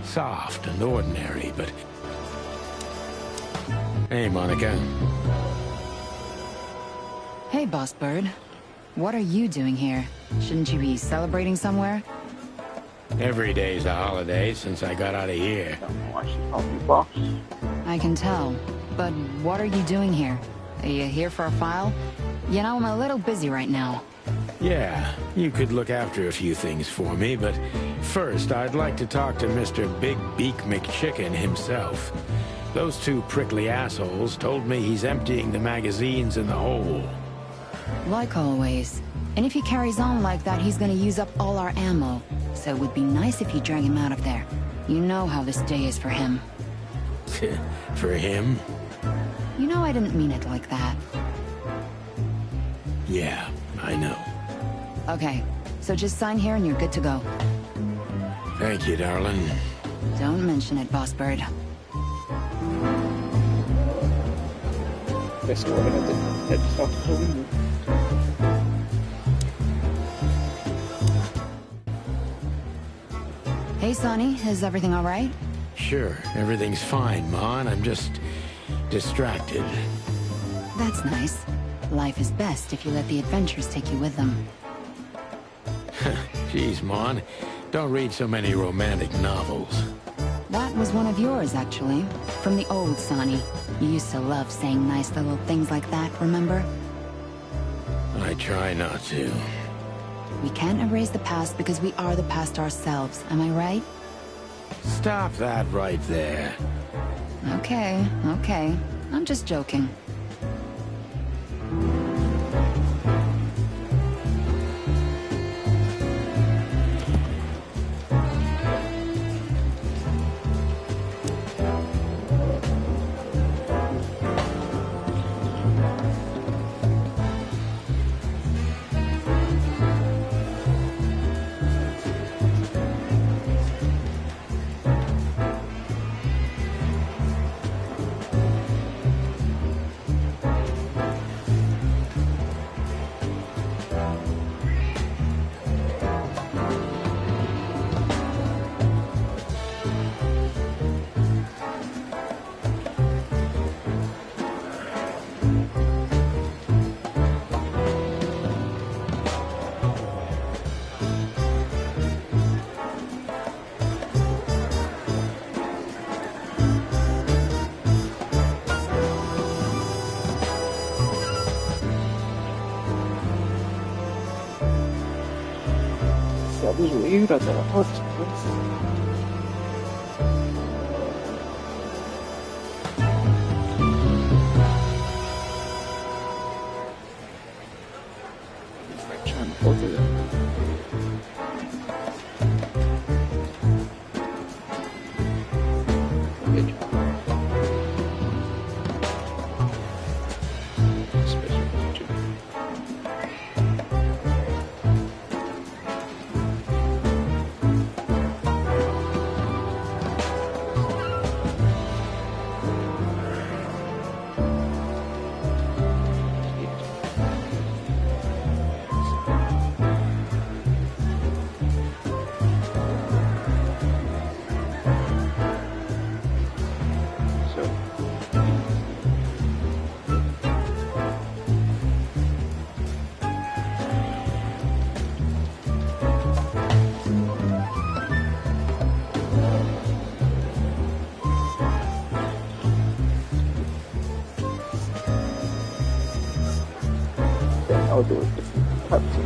Soft and ordinary, but... Hey, Monica. Hey, Boss Bird. What are you doing here? Shouldn't you be celebrating somewhere? Every day's a holiday since I got out of here. I can tell. But what are you doing here? Are you here for a file? You know, I'm a little busy right now. Yeah, you could look after a few things for me, but first I'd like to talk to Mr. Big Beak McChicken himself. Those two prickly assholes told me he's emptying the magazines in the hole. Like always. And if he carries on like that, he's gonna use up all our ammo. So it would be nice if you drag him out of there. You know how this day is for him. For him? You know I didn't mean it like that. Yeah, I know. Okay, so just sign here and you're good to go. Thank you, darling. Don't mention it, Boss Bird. Guess we're gonna head off to the Hey, Sonny, is everything all right? Sure, everything's fine, Mon. I'm just distracted. That's nice. Life is best if you let the adventures take you with them. Jeez, Mon. Don't read so many romantic novels. That was one of yours, actually. From the old Sonny. You used to love saying nice little things like that, remember? I try not to. We can't erase the past because we are the past ourselves, am I right? Stop that right there. Okay, okay. I'm just joking. Abuso ira de la fuerza, pues. Trying to hold it up. I'll do it if you have to.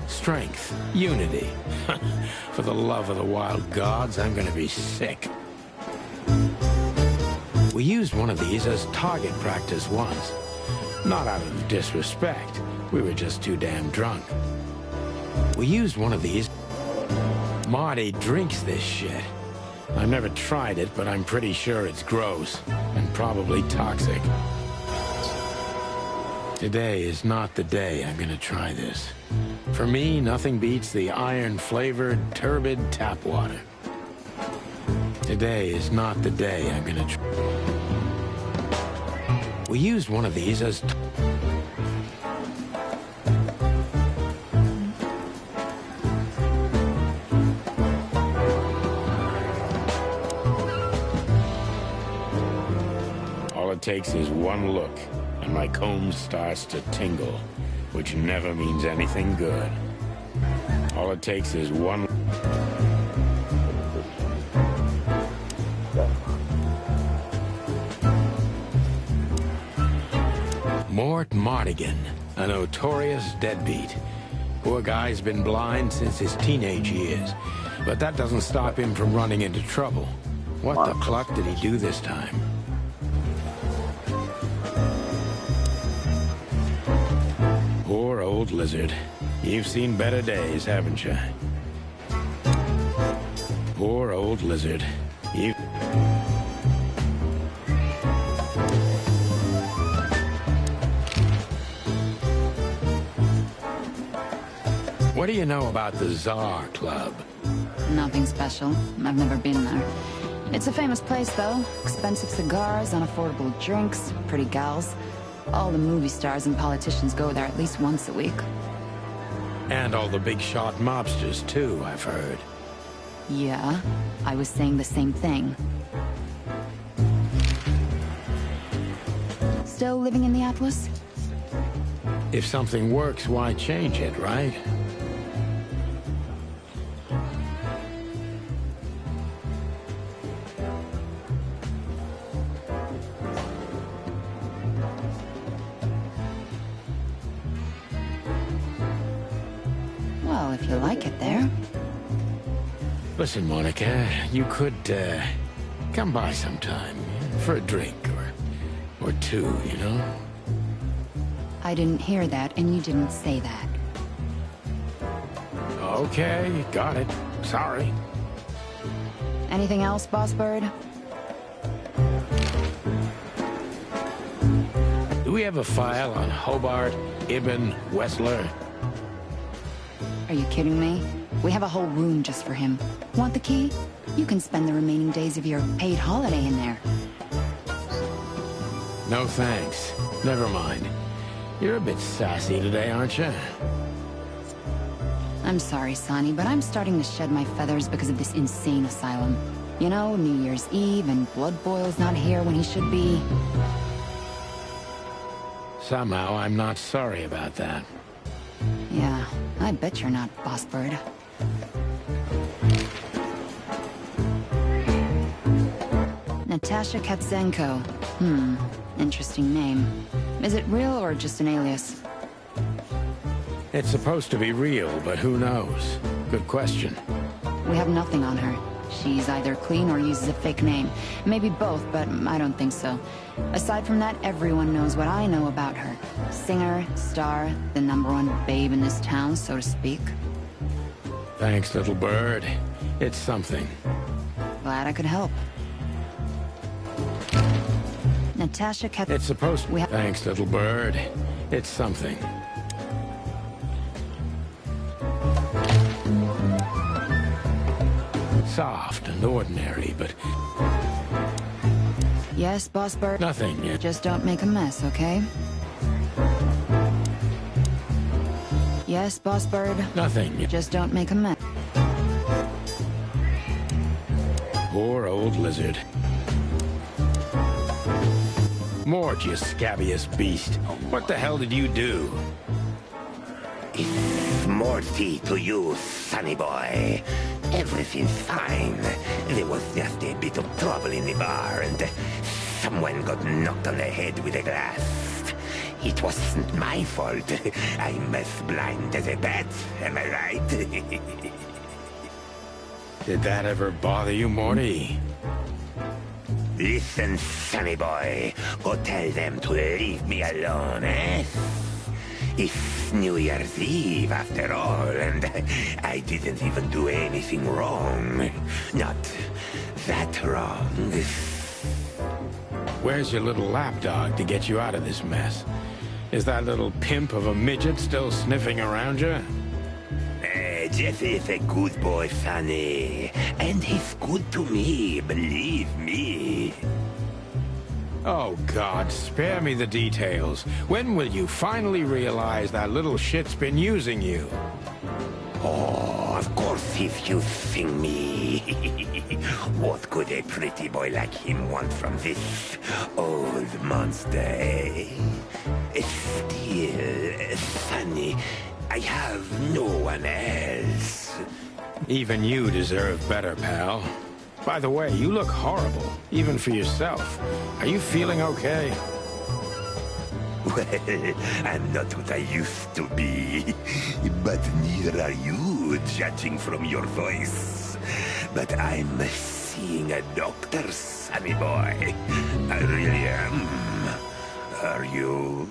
Strength, unity. For the love of the wild gods, I'm gonna be sick. We used one of these as target practice once. Not out of disrespect. We were just too damn drunk. We used one of these. Marty drinks this shit. I've never tried it, but I'm pretty sure it's gross and probably toxic. Today is not the day I'm gonna try this. For me, nothing beats the iron-flavored, turbid tap water. Today is not the day I'm gonna try. We used one of these as... All it takes is one look, and my comb starts to tingle, which never means anything good. All it takes is one... Mort Mardigan, a notorious deadbeat. Poor guy's been blind since his teenage years, but that doesn't stop him from running into trouble. What the cluck did he do this time? Poor old lizard. You've seen better days, haven't you? Poor old lizard. What do you know about the Tsar Club? Nothing special. I've never been there. It's a famous place, though. Expensive cigars, unaffordable drinks, pretty gals. All the movie stars and politicians go there at least once a week. And all the big shot mobsters, too, I've heard. Yeah, I was saying the same thing. Still living in the Atlas? If something works, why change it, right? Well, if you like it there. Listen, Monica, you could, come by sometime for a drink or two, you know? I didn't hear that, and you didn't say that. Okay, got it. Sorry. Anything else, Boss Bird? Do we have a file on Hobart Ibn Wessler? Are you kidding me? We have a whole room just for him. Want the key? You can spend the remaining days of your paid holiday in there. No thanks. Never mind. You're a bit sassy today, aren't you? I'm sorry, Sonny, but I'm starting to shed my feathers because of this insane asylum. You know, New Year's Eve and Blood Boil's not here when he should be. Somehow I'm not sorry about that. Yeah, I bet you're not, Boss Bird. Natasha Katzenko. Interesting name. Is it real or just an alias? It's supposed to be real, but who knows? Good question. We have nothing on her. She's either clean or uses a fake name. Maybe both, but I don't think so. Aside from that, everyone knows what I know about her. Singer, star, the #1 babe in this town, so to speak. Thanks, little bird. It's something. Glad I could help. Natasha Kat... It's supposed to... Thanks, little bird. It's something. Soft and ordinary, but... Yes, Boss Bird? Nothing yet. Just don't make a mess, okay? Yes, Boss Bird? Nothing yet. Just don't make a mess. Poor old lizard. Mort, you scabbiest beast. What the hell did you do? It's Morty to you, sonny boy. Everything's fine. There was just a bit of trouble in the bar, and someone got knocked on the head with a glass. It wasn't my fault. I'm as blind as a bat, am I right? Did that ever bother you, Morty? Listen, sonny boy. Go tell them to leave me alone, eh? It's New Year's Eve, after all, and I didn't even do anything wrong. Not that wrong. Where's your little lapdog to get you out of this mess? Is that little pimp of a midget still sniffing around you? Jeff is a good boy, Sonny. And he's good to me, believe me. Oh, God, spare me the details. When will you finally realize that little shit's been using you? Oh, of course he's using me. What could a pretty boy like him want from this old monster, eh? Still, Sonny, I have no one else. Even you deserve better, pal. By the way, you look horrible, even for yourself. Are you feeling okay? Well, I'm not what I used to be. But neither are you, judging from your voice. But I'm seeing a doctor, sonny boy. I really am. Are you?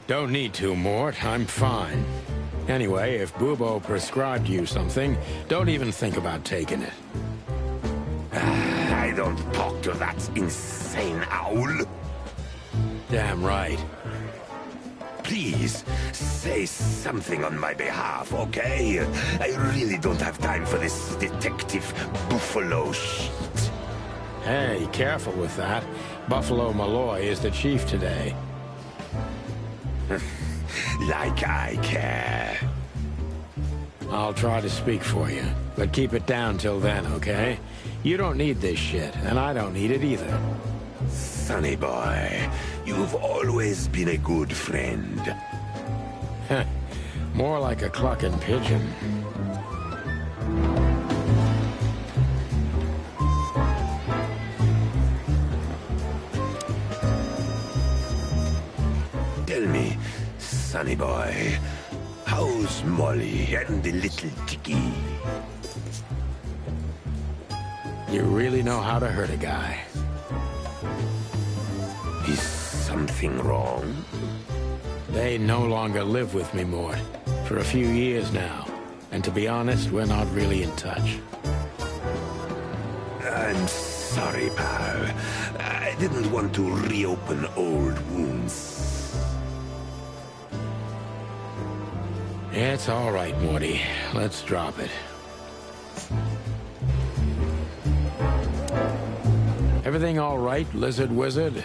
Don't need to, Mort. I'm fine. Anyway, if Bubo prescribed you something, don't even think about taking it. I don't talk to that insane owl. Damn right. Please, say something on my behalf, okay? I really don't have time for this detective buffalo shit. Hey, careful with that. Buffalo Malloy is the chief today. Like I care. I'll try to speak for you, but keep it down till then, okay? You don't need this shit, and I don't need it either. Sonny boy, you've always been a good friend. More like a clucking pigeon. Tell me, sonny boy, how's Molly and the little Tiki? You really know how to hurt a guy. Is something wrong? They no longer live with me, Mort. For a few years now. And to be honest, we're not really in touch. I'm sorry, pal. I didn't want to reopen old wounds. It's all right, Morty. Let's drop it. Everything all right, Lizard Wizard?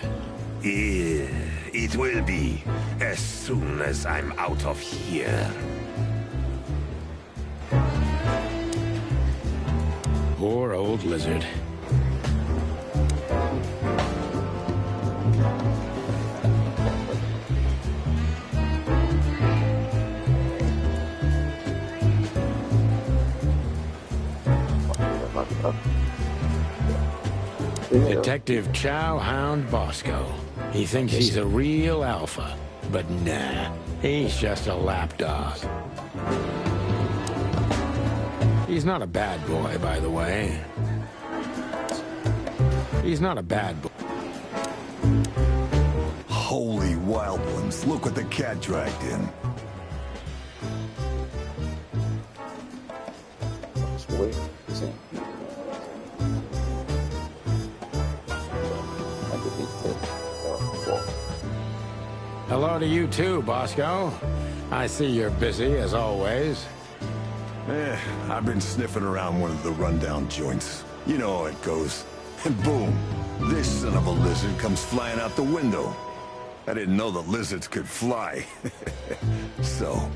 It will be, as soon as I'm out of here. Poor old Lizard. Detective Chow Hound Bosco. He thinks he's a real alpha, but nah, he's just a lapdog. He's not a bad boy, by the way. He's not a bad boy. Holy wild ones, look what the cat dragged in. Hello to you too, Bosco. I see you're busy, as always. I've been sniffing around one of the rundown joints. You know how it goes. And boom, this son of a lizard comes flying out the window. I didn't know the lizards could fly. So,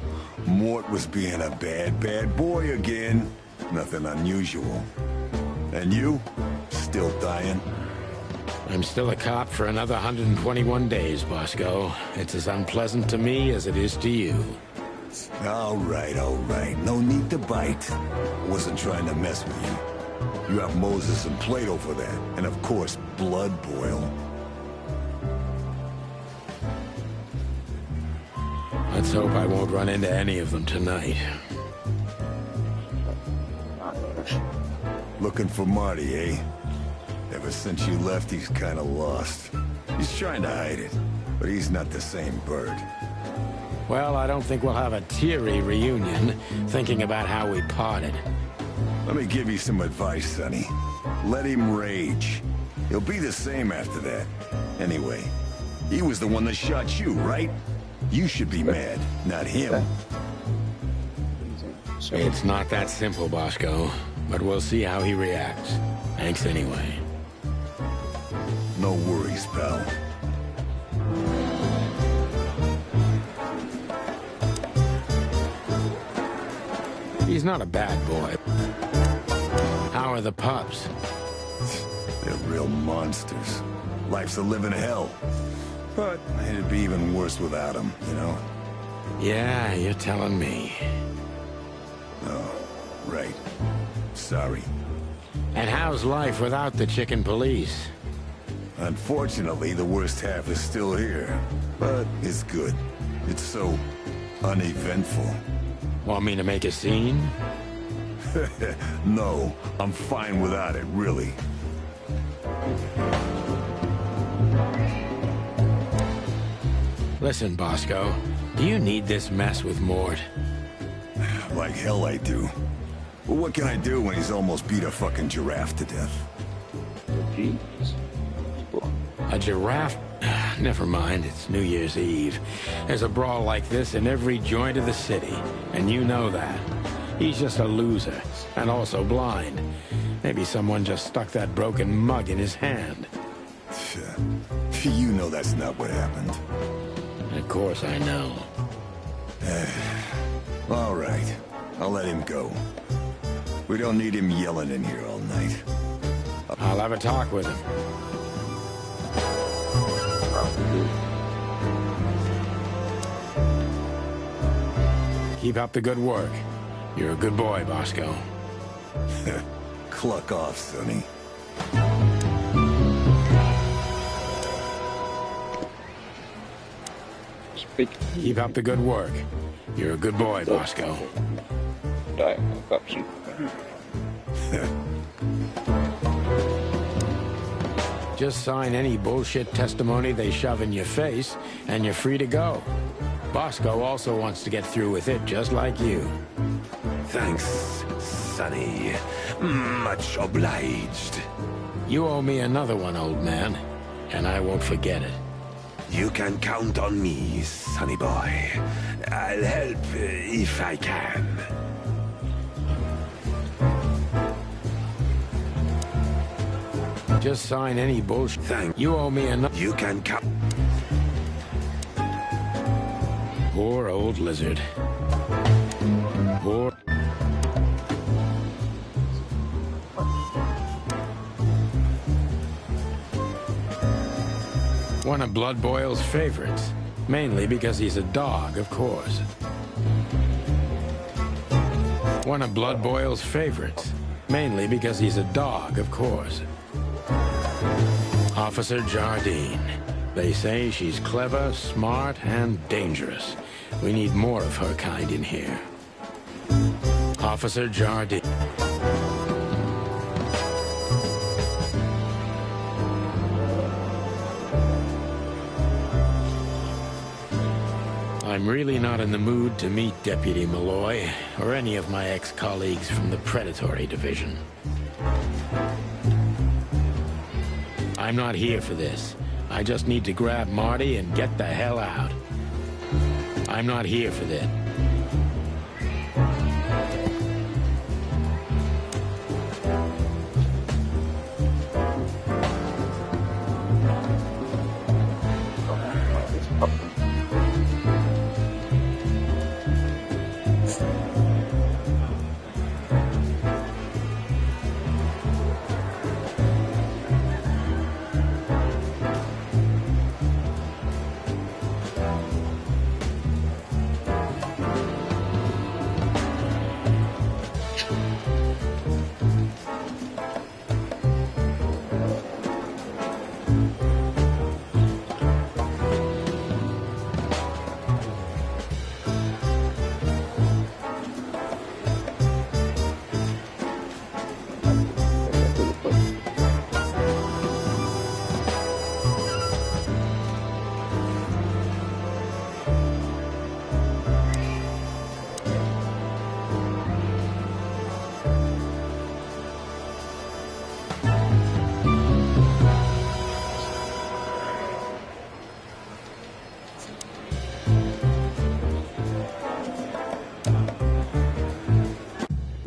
Mort was being a bad boy again. Nothing unusual. And you? Still dying? I'm still a cop for another 121 days, Bosco. It's as unpleasant to me as it is to you. All right. No need to bite. Wasn't trying to mess with you. You have Moses and Plato for that. And of course, Blood Boil. Let's hope I won't run into any of them tonight. Looking for Marty, eh? Ever since you left, he's kinda lost. He's trying to hide it, but he's not the same bird. Well, I don't think we'll have a teary reunion, thinking about how we parted. Let me give you some advice, Sonny. Let him rage. He'll be the same after that. Anyway, he was the one that shot you, right? You should be mad, not him. It's not that simple, Bosco, but we'll see how he reacts. Thanks anyway. No worries, pal. He's not a bad boy. How are the pups? They're real monsters. Life's a living hell. But it'd be even worse without him, you know? Yeah, you're telling me. Oh, right. Sorry. And how's life without the chicken police? Unfortunately, the worst half is still here. But it's good. It's so uneventful. Want me to make a scene? No, I'm fine without it, really. Listen, Bosco, do you need this mess with Mort? Like hell I do. But what can I do when he's almost beat a fucking giraffe to death? A giraffe? Never mind, it's New Year's Eve. There's a brawl like this in every joint of the city, and you know that. He's just a loser, and also blind. Maybe someone just stuck that broken mug in his hand. You know that's not what happened. Of course I know. All right, I'll let him go. We don't need him yelling in here all night. I'll have a talk with him. Keep up the good work. You're a good boy, Bosco. Cluck off, Sonny. Keep up the good work. You're a good boy, Bosco. Just sign any bullshit testimony they shove in your face, and you're free to go. Bosco also wants to get through with it, just like you. Thanks, Sonny. Much obliged. You owe me another one, old man, and I won't forget it. You can count on me, Sonny boy. I'll help if I can. Just sign any bullshit. You owe me another. You can count. Poor old lizard. Poor. One of Blood Boyle's favorites. Mainly because he's a dog, of course. One of Blood Boyle's favorites. Mainly because he's a dog, of course. Officer Jardine. They say she's clever, smart, and dangerous. We need more of her kind in here. Officer Jardine. I'm really not in the mood to meet Deputy Malloy, or any of my ex-colleagues from the Predatory Division. I'm not here for this. I just need to grab Marty and get the hell out. I'm not here for this.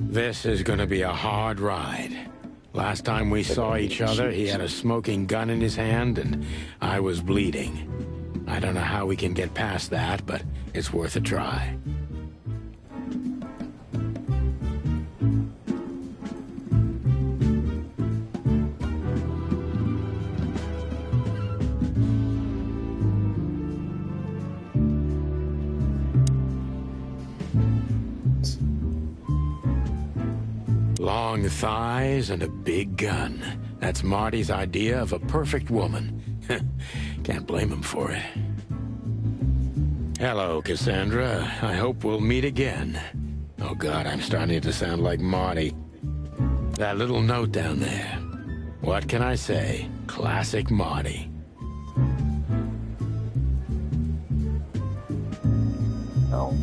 This is gonna be a hard ride. Last time we saw each other, he had a smoking gun in his hand, and I was bleeding. I don't know how we can get past that, but it's worth a try. Long thighs and a big gun. That's Marty's idea of a perfect woman. Can't blame him for it. Hello, Cassandra. I hope we'll meet again. Oh God, I'm starting to sound like Marty. That little note down there. What can I say? Classic Marty. No,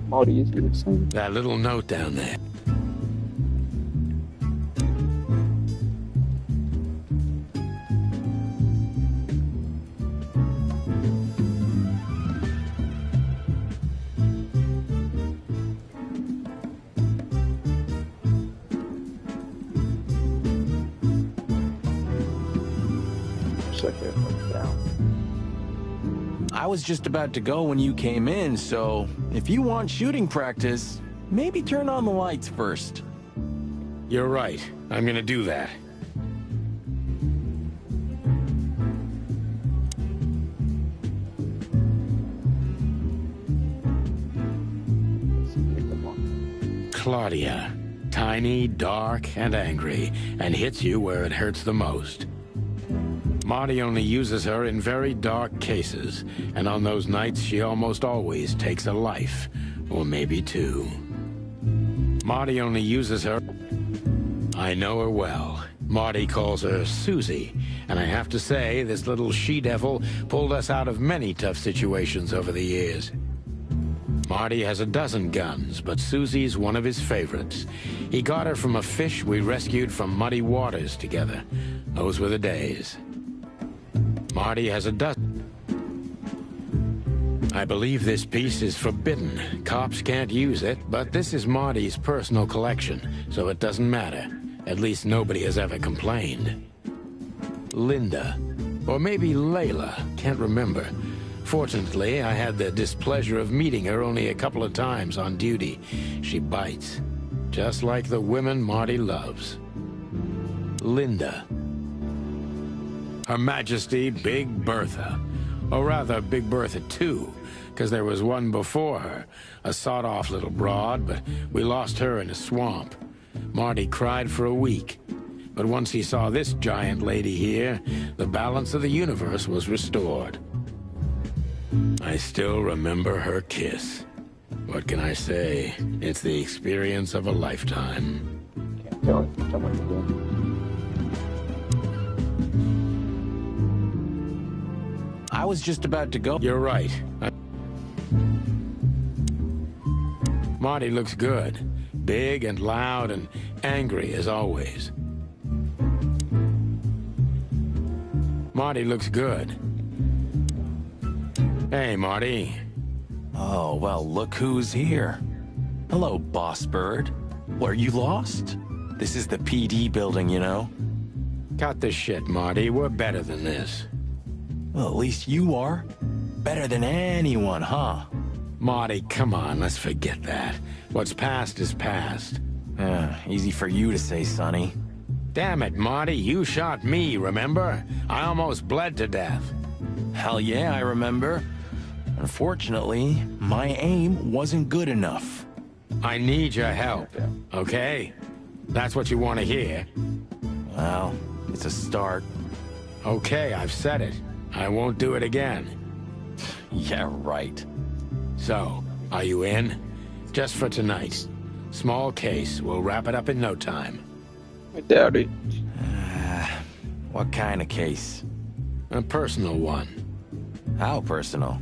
Marty is the same. That little note down there. I was just about to go when you came in, so if you want shooting practice, maybe turn on the lights first. You're right. I'm gonna do that. Claudia. Tiny, dark, and angry, and hits you where it hurts the most. Marty only uses her in very dark cases, and on those nights she almost always takes a life, or maybe two. Marty only uses her... I know her well. Marty calls her Susie, and I have to say, this little she-devil pulled us out of many tough situations over the years. Marty has a dozen guns, but Susie's one of his favorites. He got her from a fish we rescued from muddy waters together. Those were the days. Marty has a dozen. I believe this piece is forbidden. Cops can't use it, but this is Marty's personal collection, so it doesn't matter. At least nobody has ever complained. Linda. Or maybe Layla. Can't remember. Fortunately, I had the displeasure of meeting her only a couple of times on duty. She bites. Just like the women Marty loves. Linda. Her Majesty Big Bertha. Or rather, Big Bertha 2, because there was one before her. A sawed-off little broad, but we lost her in a swamp. Marty cried for a week. But once he saw this giant lady here, the balance of the universe was restored. I still remember her kiss. What can I say? It's the experience of a lifetime. Can't tell it. Tell what you're doing. I was just about to go. You're right. Marty looks good. Big and loud and angry as always. Marty looks good. Hey, Marty. Oh, well, look who's here. Hello, Boss Bird. Were you lost? This is the PD building, you know. Cut the shit, Marty. We're better than this. Well, at least you are. Better than anyone, huh? Marty, come on, let's forget that. What's past is past. Easy for you to say, Sonny. Damn it, Marty, you shot me, remember? I almost bled to death. Hell yeah, I remember. Unfortunately, my aim wasn't good enough. I need your help, okay? That's what you want to hear. Well, it's a start. Okay, I've said it. I won't do it again. Yeah, right. So, are you in? Just for tonight. Small case. We'll wrap it up in no time. I doubt it. What kind of case? A personal one. How personal?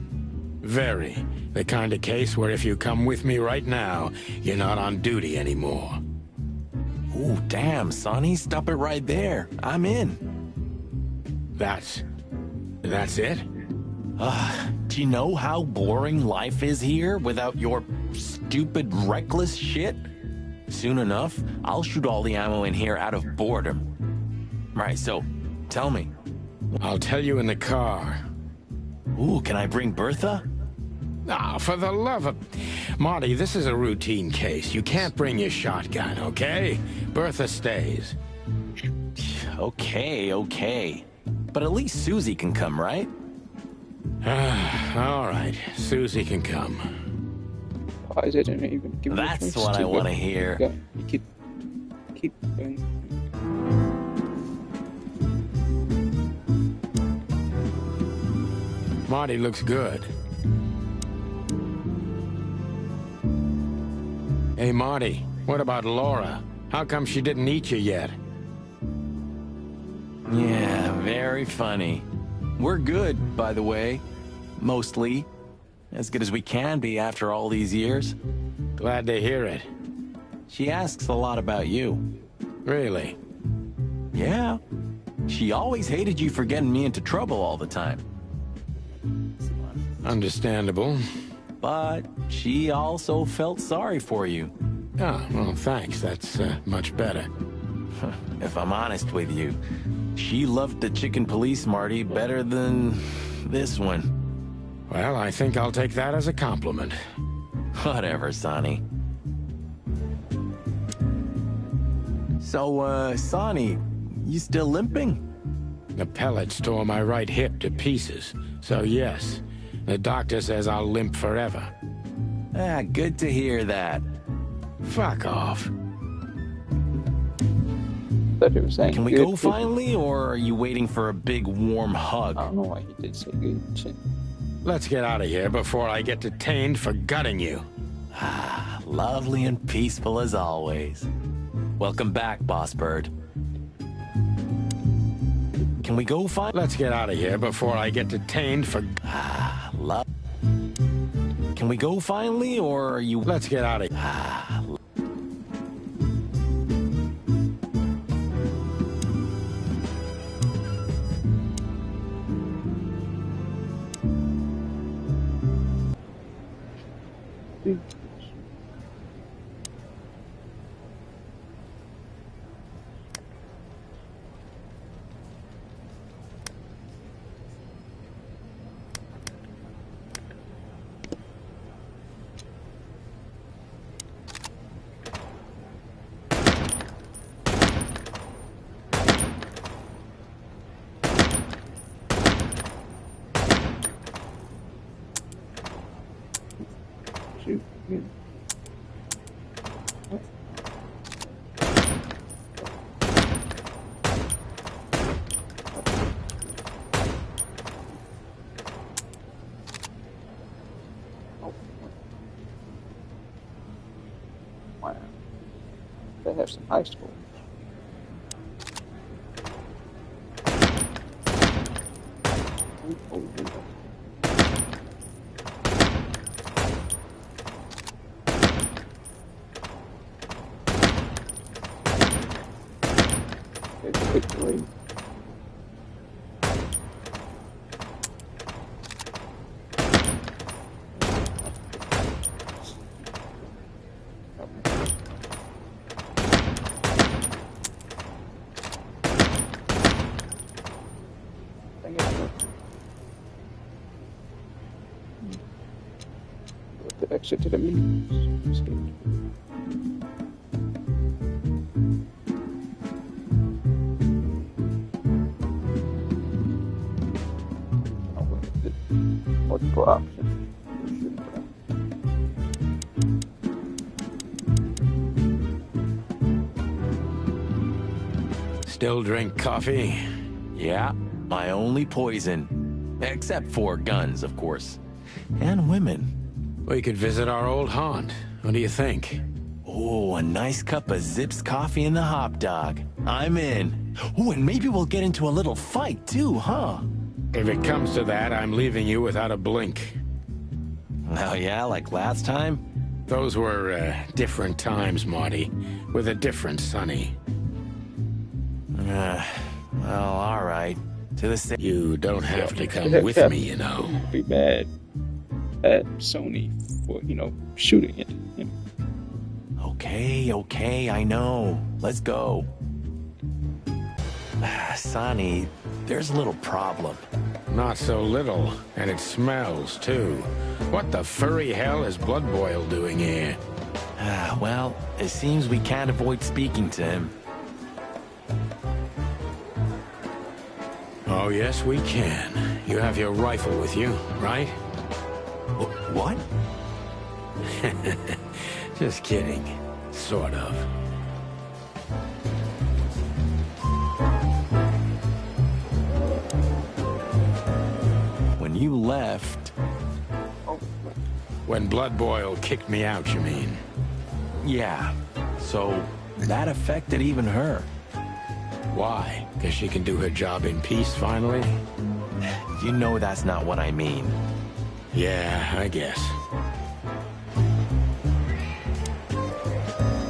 Very. The kind of case where if you come with me right now, you're not on duty anymore. Ooh, damn, Sonny. Stop it right there. I'm in. That's it? Do you know how boring life is here without your stupid, reckless shit? Soon enough, I'll shoot all the ammo in here out of boredom. Right, so, tell me. I'll tell you in the car. Ooh, can I bring Bertha? Ah, for the love of... Marty, this is a routine case. You can't bring your shotgun, okay? Bertha stays. Okay. But at least Susie can come, right? All right, Susie can come. Why is it even give That's what I want to hear. Keep going. Marty looks good. Hey, Marty, what about Laura? How come she didn't eat you yet? Yeah, very funny. We're good, by the way. Mostly. As good as we can be after all these years. Glad to hear it. She asks a lot about you. Really? Yeah. She always hated you for getting me into trouble all the time. Understandable. But she also felt sorry for you. Oh, well, thanks. That's much better. If I'm honest with you, she loved the chicken police Marty better than this one. Well, I think I'll take that as a compliment. Whatever, Sonny. So, Sonny, you still limping? The pellets tore my right hip to pieces, so yes. The doctor says I'll limp forever. Ah, good to hear that. Fuck off. Can we go finally, or are you waiting for a big warm hug? I don't know why he did say good. Let's get out of here before I get detained for gutting you. Ah, lovely and peaceful as always. Welcome back, Boss Bird. Can we go finally? Let's get out of here before I get detained for... Ah, love. Can we go finally, or are you... Let's get out of here. Ah, Wow. They have some high school. Victory. The exit to the means. Multiple options. Still drink coffee? yeah, my only poison. Except for guns, of course. And women. We could visit our old haunt. What do you think? Oh, a nice cup of Zips coffee in the hop dog. I'm in. Oh, and maybe we'll get into a little fight too, huh? If it comes to that, I'm leaving you without a blink. Oh yeah, like last time? Those were different times, Marty, with a different Sonny. Well, all right. To the same. You don't have to come with me, you know. Be mad at Sony for, shooting at him. Okay, I know. Let's go. Sonny, there's a little problem. Not so little, and it smells, too. What the furry hell is Blood Boil doing here? Well, it seems we can't avoid speaking to him. Oh, yes, we can. You have your rifle with you, right? What? Just kidding. Sort of. When you left. When Blood Boil kicked me out, you mean? Yeah, so that affected even her. Why? Because she can do her job in peace, finally? You know that's not what I mean. Yeah, I guess.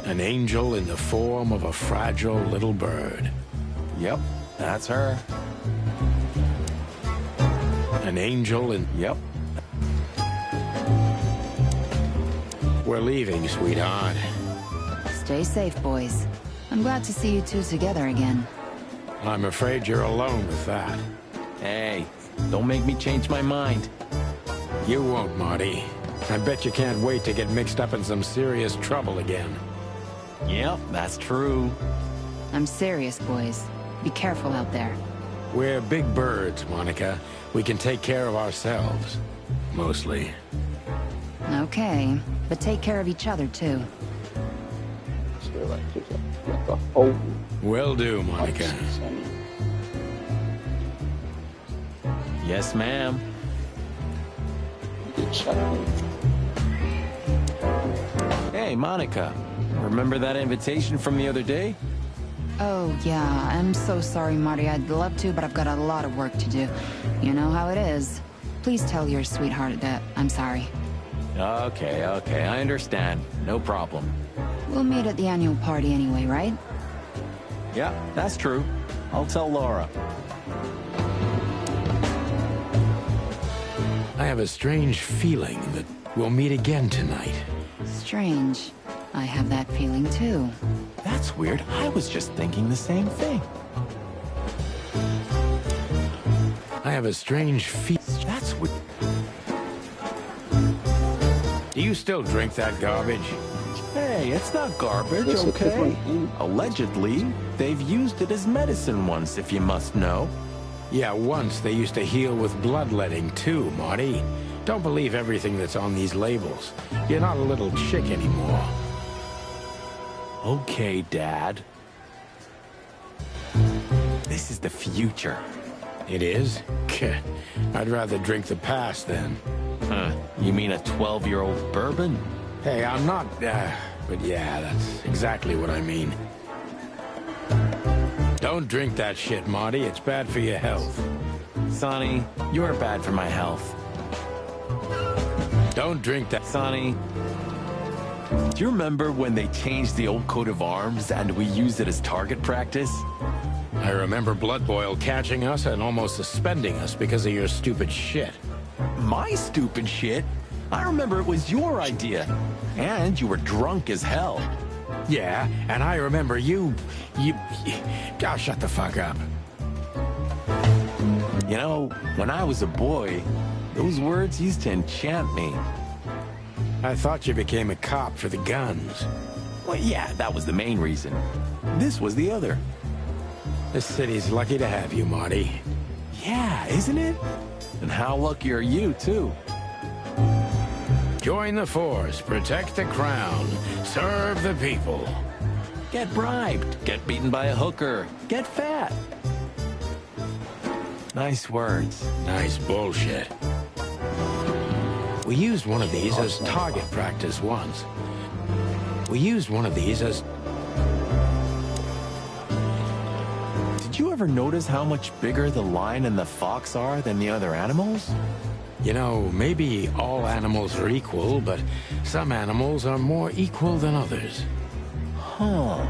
An angel in the form of a fragile little bird. Yep, that's her. An angel in... Yep. We're leaving, sweetheart. Stay safe, boys. I'm glad to see you two together again. I'm afraid you're alone with that. Hey, don't make me change my mind. You won't, Marty. I bet you can't wait to get mixed up in some serious trouble again. Yep, that's true. I'm serious, boys. Be careful out there. We're big birds, Monica. We can take care of ourselves. Mostly. Okay, but take care of each other, too. Will do, Monica. Yes, ma'am. Hey, Monica. Remember that invitation from the other day? Oh, yeah. I'm so sorry, Marty. I'd love to, but I've got a lot of work to do. You know how it is. Please tell your sweetheart that I'm sorry. Okay, I understand. No problem. We'll meet at the annual party anyway, right? Yeah, that's true. I'll tell Laura. I have a strange feeling that we'll meet again tonight. Strange. I have that feeling, too. That's weird. I was just thinking the same thing. I have a strange feeling. That's weird. Do you still drink that garbage? Hey, it's not garbage, okay? Allegedly, they've used it as medicine once, if you must know. Yeah, once they used to heal with bloodletting too, Marty. Don't believe everything that's on these labels. You're not a little chick anymore. Okay, Dad. This is the future. It is? I'd rather drink the past then. Huh, you mean a 12-year-old bourbon? Hey, I'm not, but yeah, that's exactly what I mean. Don't drink that shit, Marty. It's bad for your health. Sonny, you're bad for my health. Don't drink that. Sonny, do you remember when they changed the old coat of arms and we used it as target practice? I remember Blood Boil catching us and almost suspending us because of your stupid shit. My stupid shit? I remember it was your idea. And you were drunk as hell. Yeah, and I remember you... Oh, shut the fuck up. You know, when I was a boy, those words used to enchant me. I thought you became a cop for the guns. Well, yeah, that was the main reason. This was the other. This city's lucky to have you, Marty. Yeah, isn't it? And how lucky are you, too? Join the force, protect the crown, serve the people. Get bribed, get beaten by a hooker, get fat. Nice words. Nice bullshit. We used one of these as target practice once. We used one of these as... Did you ever notice how much bigger the lion and the fox are than the other animals? You know, maybe all animals are equal, but some animals are more equal than others. Huh.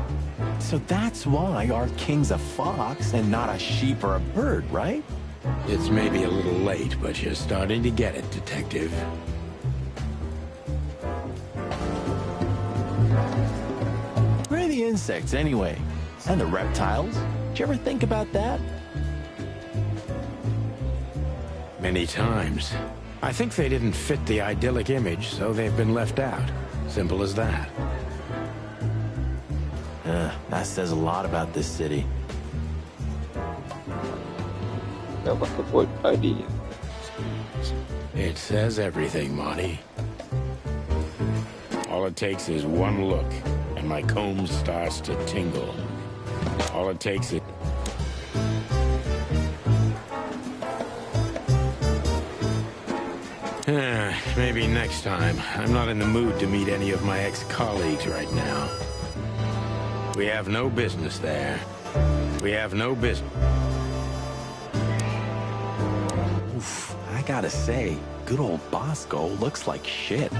So that's why our king's a fox and not a sheep or a bird, right? It's maybe a little late, but you're starting to get it, Detective. Where are the insects, anyway? And the reptiles? Did you ever think about that? Many times. I think they didn't fit the idyllic image, so they've been left out. Simple as that. That says a lot about this city. It says everything, Marty. All it takes is one look, and my comb starts to tingle. All it takes is... Maybe next time. I'm not in the mood to meet any of my ex-colleagues right now. We have no business there. We have no business. Oof, I gotta say, good old Bosco looks like shit.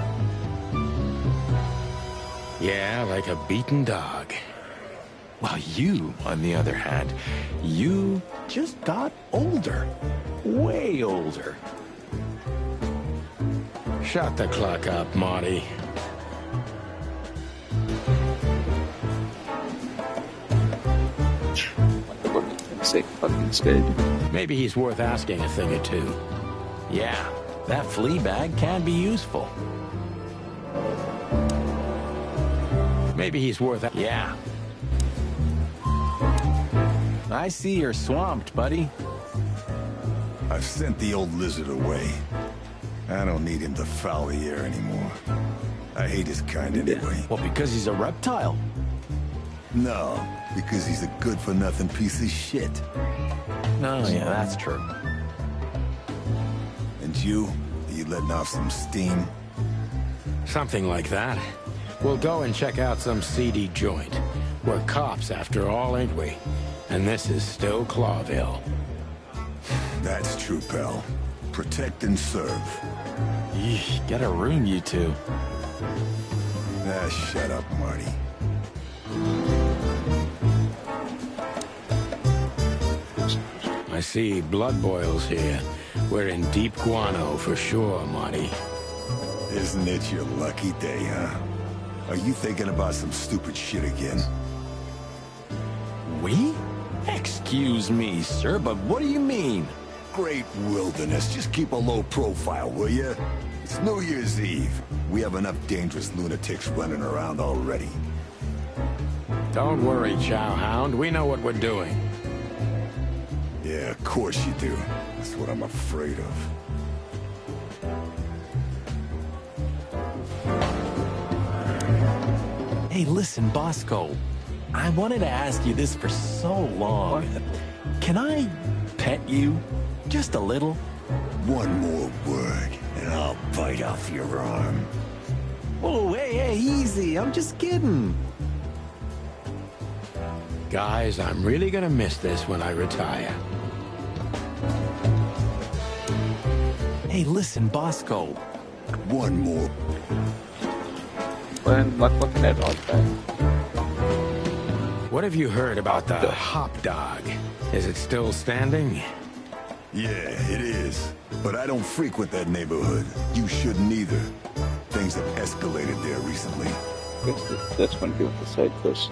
Yeah, like a beaten dog. Well, you, on the other hand, you just got older. Way older. Shut the clock up, Marty. Maybe he's worth asking a thing or two. Yeah, that flea bag can be useful. Maybe he's worth... Yeah. I see you're swamped, buddy. I've sent the old lizard away. I don't need him to foul the air anymore. I hate his kind anyway. Well, because he's a reptile. No, because he's a good-for-nothing piece of shit. Oh, yeah, that's true. And you? Are you letting off some steam? Something like that. We'll go and check out some seedy joint. We're cops, after all, ain't we? And this is still Clawville. That's true, pal. Protect and serve. Yeesh, get a room, you two. Ah, shut up, Marty. I see blood boils here. We're in deep guano for sure, Marty. Isn't it your lucky day, huh? Are you thinking about some stupid shit again? We? Excuse me, sir, but what do you mean? Great wilderness. Just keep a low profile, will you? It's New Year's Eve. We have enough dangerous lunatics running around already. Don't worry, Chowhound. We know what we're doing. Yeah, of course you do. That's what I'm afraid of. Hey, listen, Bosco. I wanted to ask you this for so long. What? Can I pet you? Just a little? One more word, and I'll bite off your arm. Oh, hey, easy. I'm just kidding. Guys, I'm really gonna miss this when I retire. Hey, listen, Bosco. One more. What have you heard about the Hop Dog? Is it still standing? Yeah, it is. But I don't frequent that neighborhood. You shouldn't either. Things have escalated there recently. That's going to be on the side quest.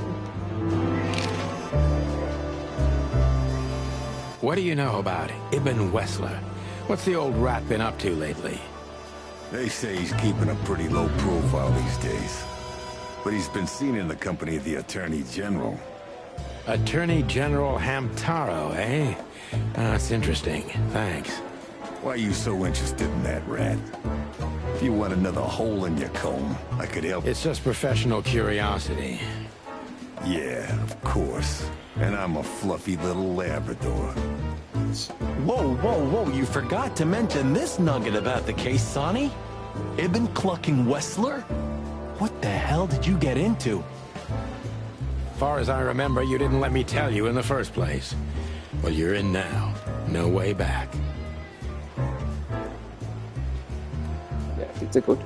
What do you know about Ibn Wessler? What's the old rat been up to lately? They say he's keeping a pretty low profile these days. But he's been seen in the company of the Attorney General. Attorney General Hamtaro, eh? That's interesting. Thanks. Why are you so interested in that rat? If you want another hole in your comb, I could help. It's just professional curiosity. Yeah, of course. And I'm a fluffy little Labrador. Whoa, you forgot to mention this nugget about the case, Sonny. Ibn Clucking Wessler? What the hell did you get into? Far as I remember, you didn't let me tell you in the first place. Well, you're in now. No way back.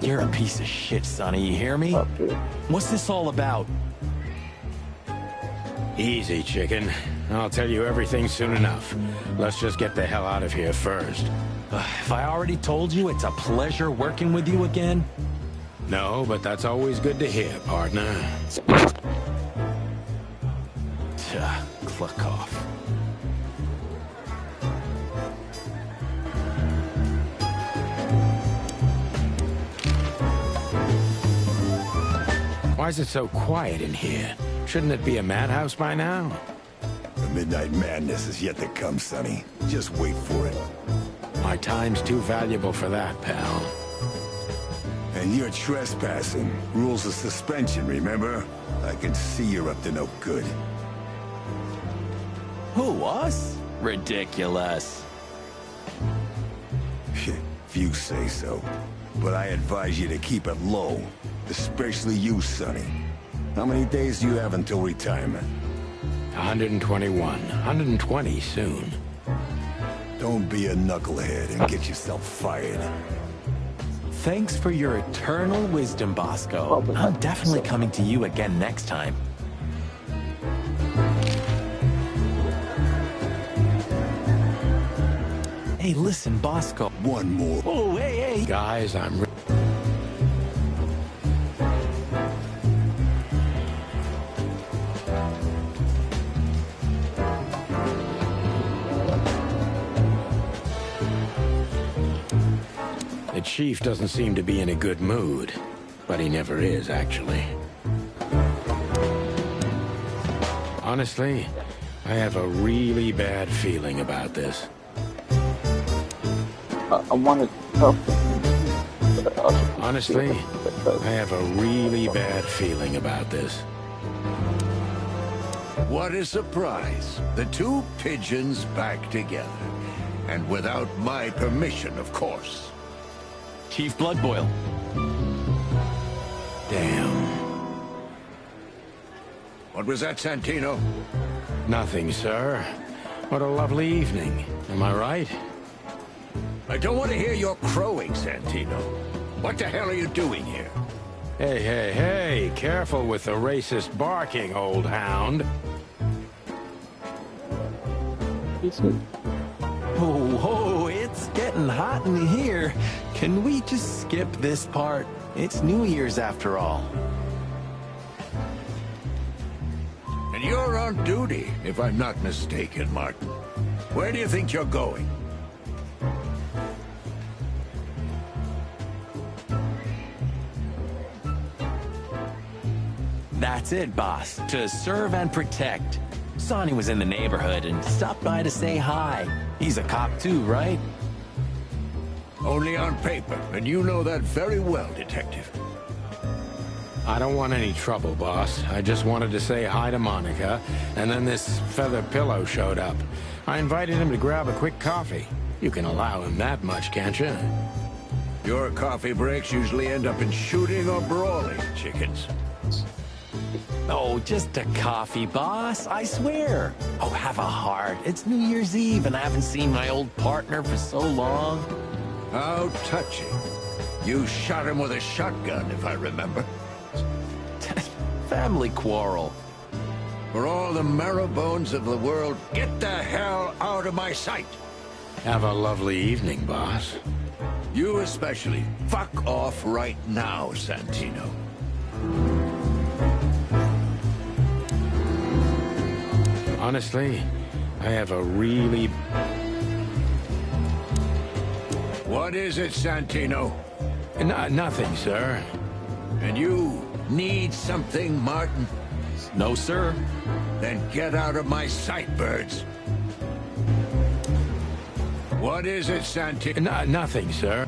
You're a piece of shit, Sonny, you hear me? What's this all about? Easy, chicken. I'll tell you everything soon enough. Let's just get the hell out of here first. If I already told you, it's a pleasure working with you again. No, but that's always good to hear, partner. Cluck off. Why is it so quiet in here? Shouldn't it be a madhouse by now? The midnight madness is yet to come, Sonny. Just wait for it. My time's too valuable for that, pal. And you're trespassing. Rules of suspension, remember? I can see you're up to no good. Who, us? Ridiculous. if you say so. But I advise you to keep it low. Especially you, Sonny. How many days do you have until retirement? 121. 120 soon. Don't be a knucklehead and get yourself fired. Thanks for your eternal wisdom, Bosco. I'm definitely coming to you again next time. Hey, listen, Bosco. One more. Oh, hey. Guys, I'm... The chief doesn't seem to be in a good mood, but he never is, actually. Honestly, I have a really bad feeling about this. I wanted to help him, but I also Honestly, I have a really bad feeling about this. What a surprise. The two pigeons back together. And without my permission, of course. Chief Bloodboil. Damn. What was that, Santino? Nothing, sir. What a lovely evening. Am I right? I don't want to hear your crowing, Santino. What the hell are you doing here? Hey, careful with the racist barking, old hound. Oh, it's getting hot in here. Can we just skip this part? It's New Year's after all. And you're on duty, if I'm not mistaken, Martin. Where do you think you're going? That's it, boss. To serve and protect. Sonny was in the neighborhood and stopped by to say hi. He's a cop too, right? Only on paper, and you know that very well, Detective. I don't want any trouble, boss. I just wanted to say hi to Monica, and then this feather pillow showed up. I invited him to grab a quick coffee. You can allow him that much, can't you? Your coffee breaks usually end up in shooting or brawling, chickens. Oh, just a coffee, boss. I swear. Oh, have a heart. It's New Year's Eve, and I haven't seen my old partner for so long. How touching. You shot him with a shotgun, if I remember. Family quarrel. For all the marrow bones of the world, get the hell out of my sight. Have a lovely evening, boss. You especially. Fuck off right now, Santino. Honestly, I have a really... What is it, Santino? Nothing, sir. And you need something, Martin? No, sir. Then get out of my sight, birds. What is it, Santino? Nothing, sir.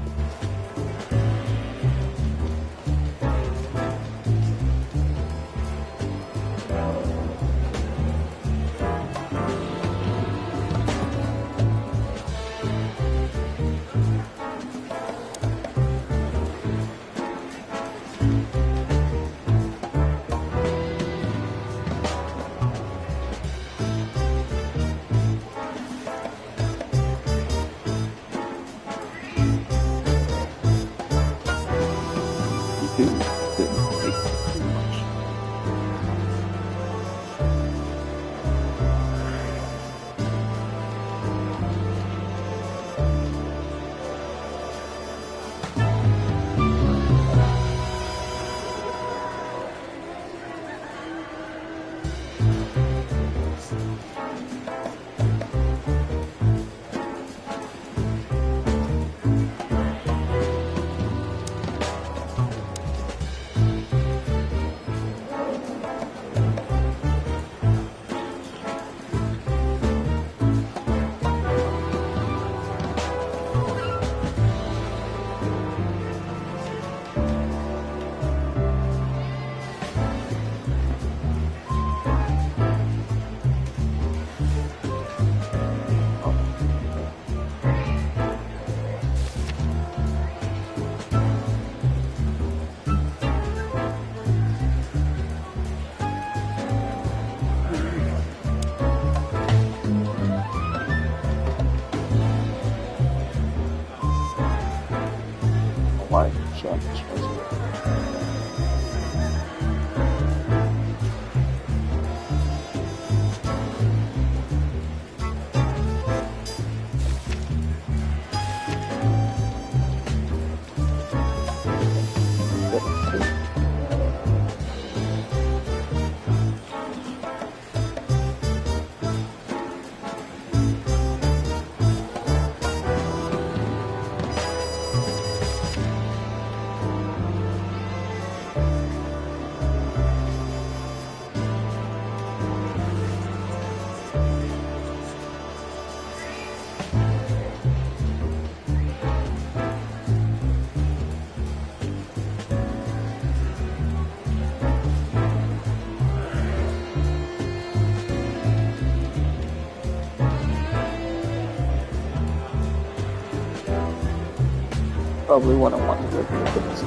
probably want to look at this.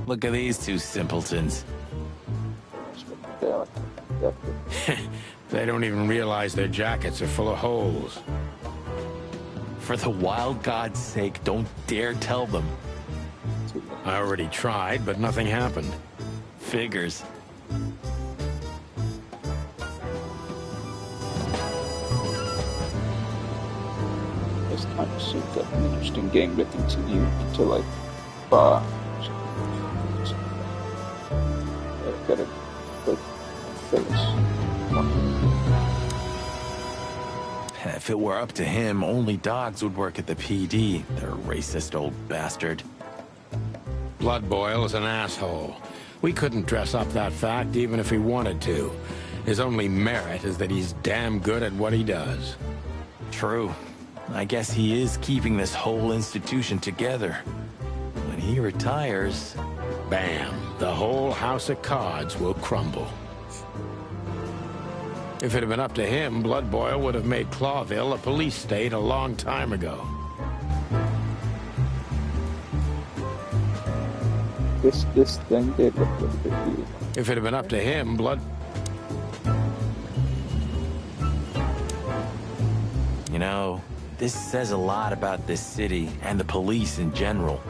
Look at these two simpletons. They don't even realize their jackets are full of holes. For the wild God's sake, don't dare tell them. I already tried, but nothing happened. Figures. This kind of seems like an interesting game to continue into like bar. Got a good face. If it were up to him, only dogs would work at the PD. They're a racist old bastard. Blood Boil is an asshole. We couldn't dress up that fact even if he wanted to. His only merit is that he's damn good at what he does. True. I guess he is keeping this whole institution together. When he retires... Bam! The whole house of cards will crumble. If it had been up to him, Blood Boil would have made Clawville a police state a long time ago. This thing did look really good to you. If it had been up to him, You know, this says a lot about this city and the police in general.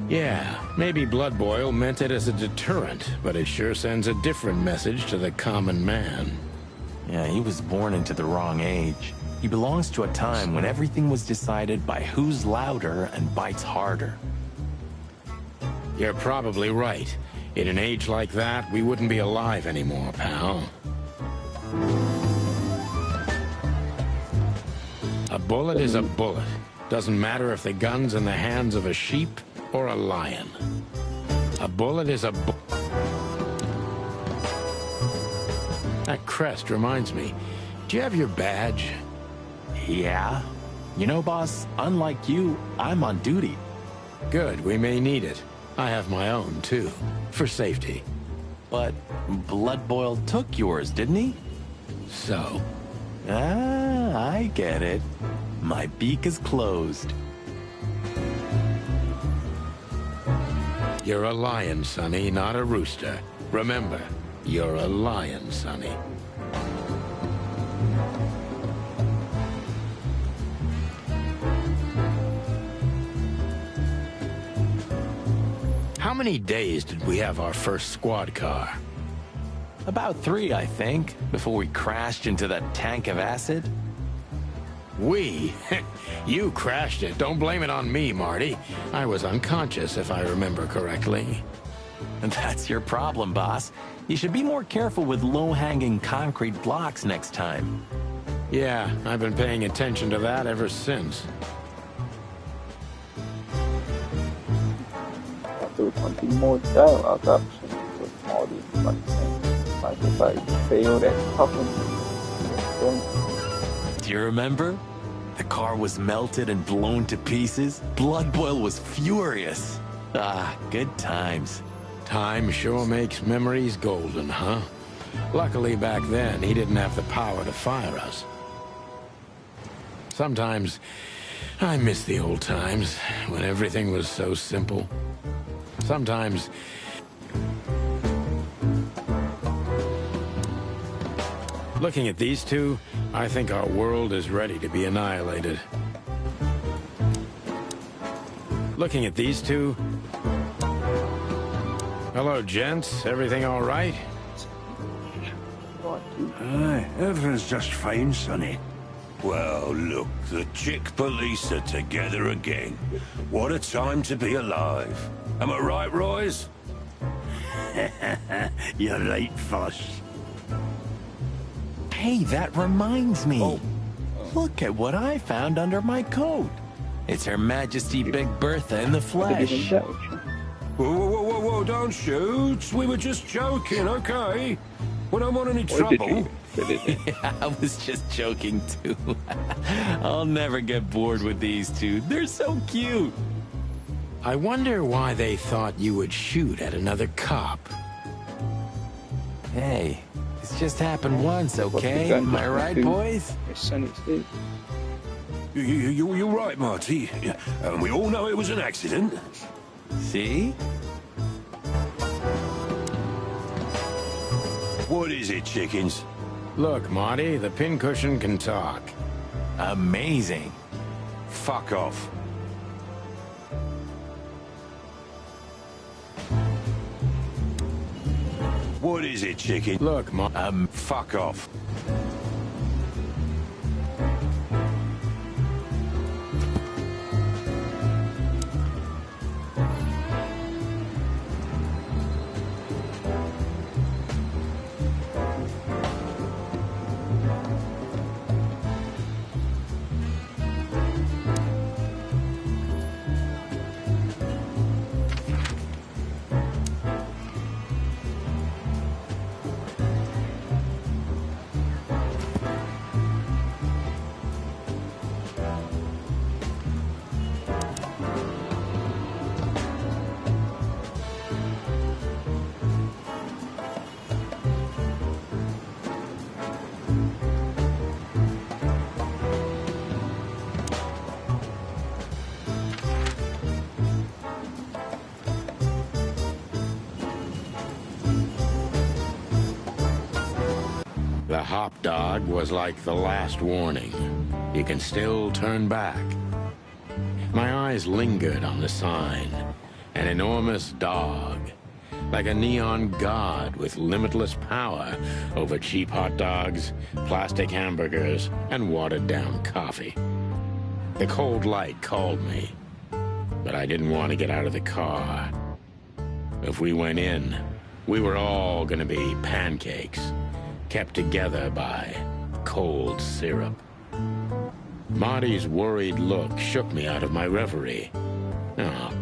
Yeah, maybe Blood Boil meant it as a deterrent, but it sure sends a different message to the common man. Yeah, he was born into the wrong age. He belongs to a time when everything was decided by who's louder and bites harder. You're probably right. In an age like that, we wouldn't be alive anymore, pal. A bullet is a bullet. Doesn't matter if the gun's in the hands of a sheep or a lion. A bullet is a That crest reminds me. Do you have your badge? Yeah. You know, boss, unlike you, I'm on duty. Good, we may need it. I have my own, too, for safety. But Blood Boil took yours, didn't he? So? Ah, I get it. My beak is closed. You're a lion, Sonny, not a rooster. Remember, you're a lion, Sonny. How many days did we have our first squad car? About 3, I think, before we crashed into that tank of acid. We? You crashed it. Don't blame it on me, Marty. I was unconscious, if I remember correctly. And that's your problem, boss. You should be more careful with low-hanging concrete blocks next time. Yeah, I've been paying attention to that ever since. There would be more dialogue options with Marty, like if I failed at talking. Do you remember? The car was melted and blown to pieces. Blood Boil was furious. Ah, good times. Time sure makes memories golden, huh? Luckily back then, he didn't have the power to fire us. Sometimes, I miss the old times, when everything was so simple. Sometimes... Looking at these two, I think our world is ready to be annihilated. Looking at these two... Hello, gents. Everything all right? Aye, everything's just fine, Sonny. Well, look, the chick police are together again. What a time to be alive. Am I right, Royce? You're right, Fuss. Hey, that reminds me. Look at what I found under my coat. It's Her Majesty Big Bertha in the flesh. Whoa, whoa, whoa, whoa, don't shoot. We were just joking, okay? When I'm on any trouble. Yeah, I was just joking too. I'll never get bored with these two. They're so cute. I wonder why they thought you would shoot at another cop. Hey, it's just happened once, okay? Am I right, boys? You're right, Marty. And we all know it was an accident. See? What is it, chickens? Look, Marty, the pincushion can talk. Amazing. Fuck off. What is it, chicken? Look, fuck off. The hop dog was like the last warning. You can still turn back. My eyes lingered on the sign. An enormous dog. Like a neon god with limitless power over cheap hot dogs, plastic hamburgers, and watered-down coffee. The cold light called me, but I didn't want to get out of the car. If we went in, we were all gonna be pancakes, kept together by cold syrup. Marty's worried look shook me out of my reverie. Oh.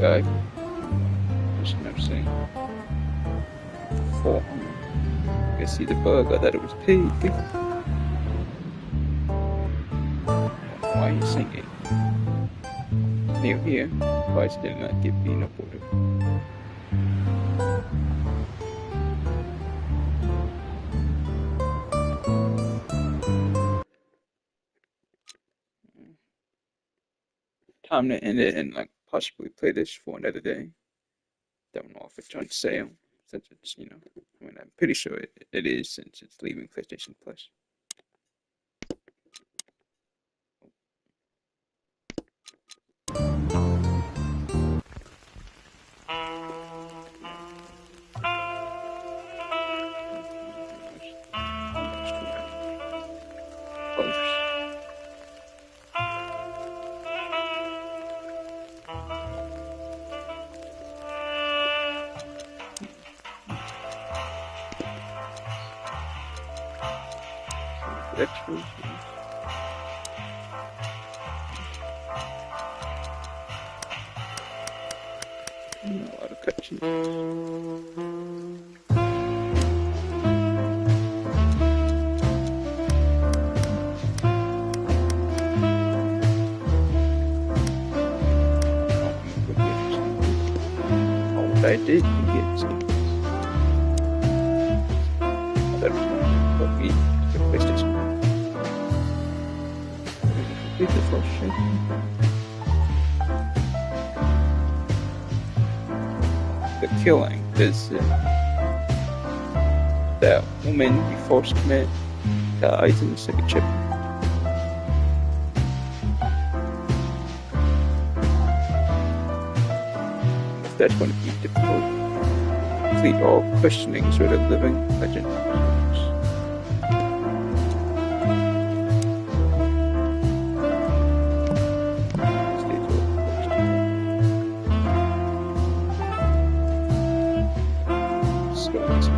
Guy. Just noticing. 400. You can see the bug. I thought it was pig. Why are you singing? Near here. Why did not give peanut butter? Time to end it and like possibly play this for another day. Don't know if it's on sale since it's, you know, I mean, I'm pretty sure it is since it's leaving PlayStation Plus. Extras. A lot of cutscenes. I did get some. That was what we the PlayStation. Beautiful shit. The killing is that woman you forced commit dies in the city chip. That's going to be difficult. complete all questionings with a living legend. Stories.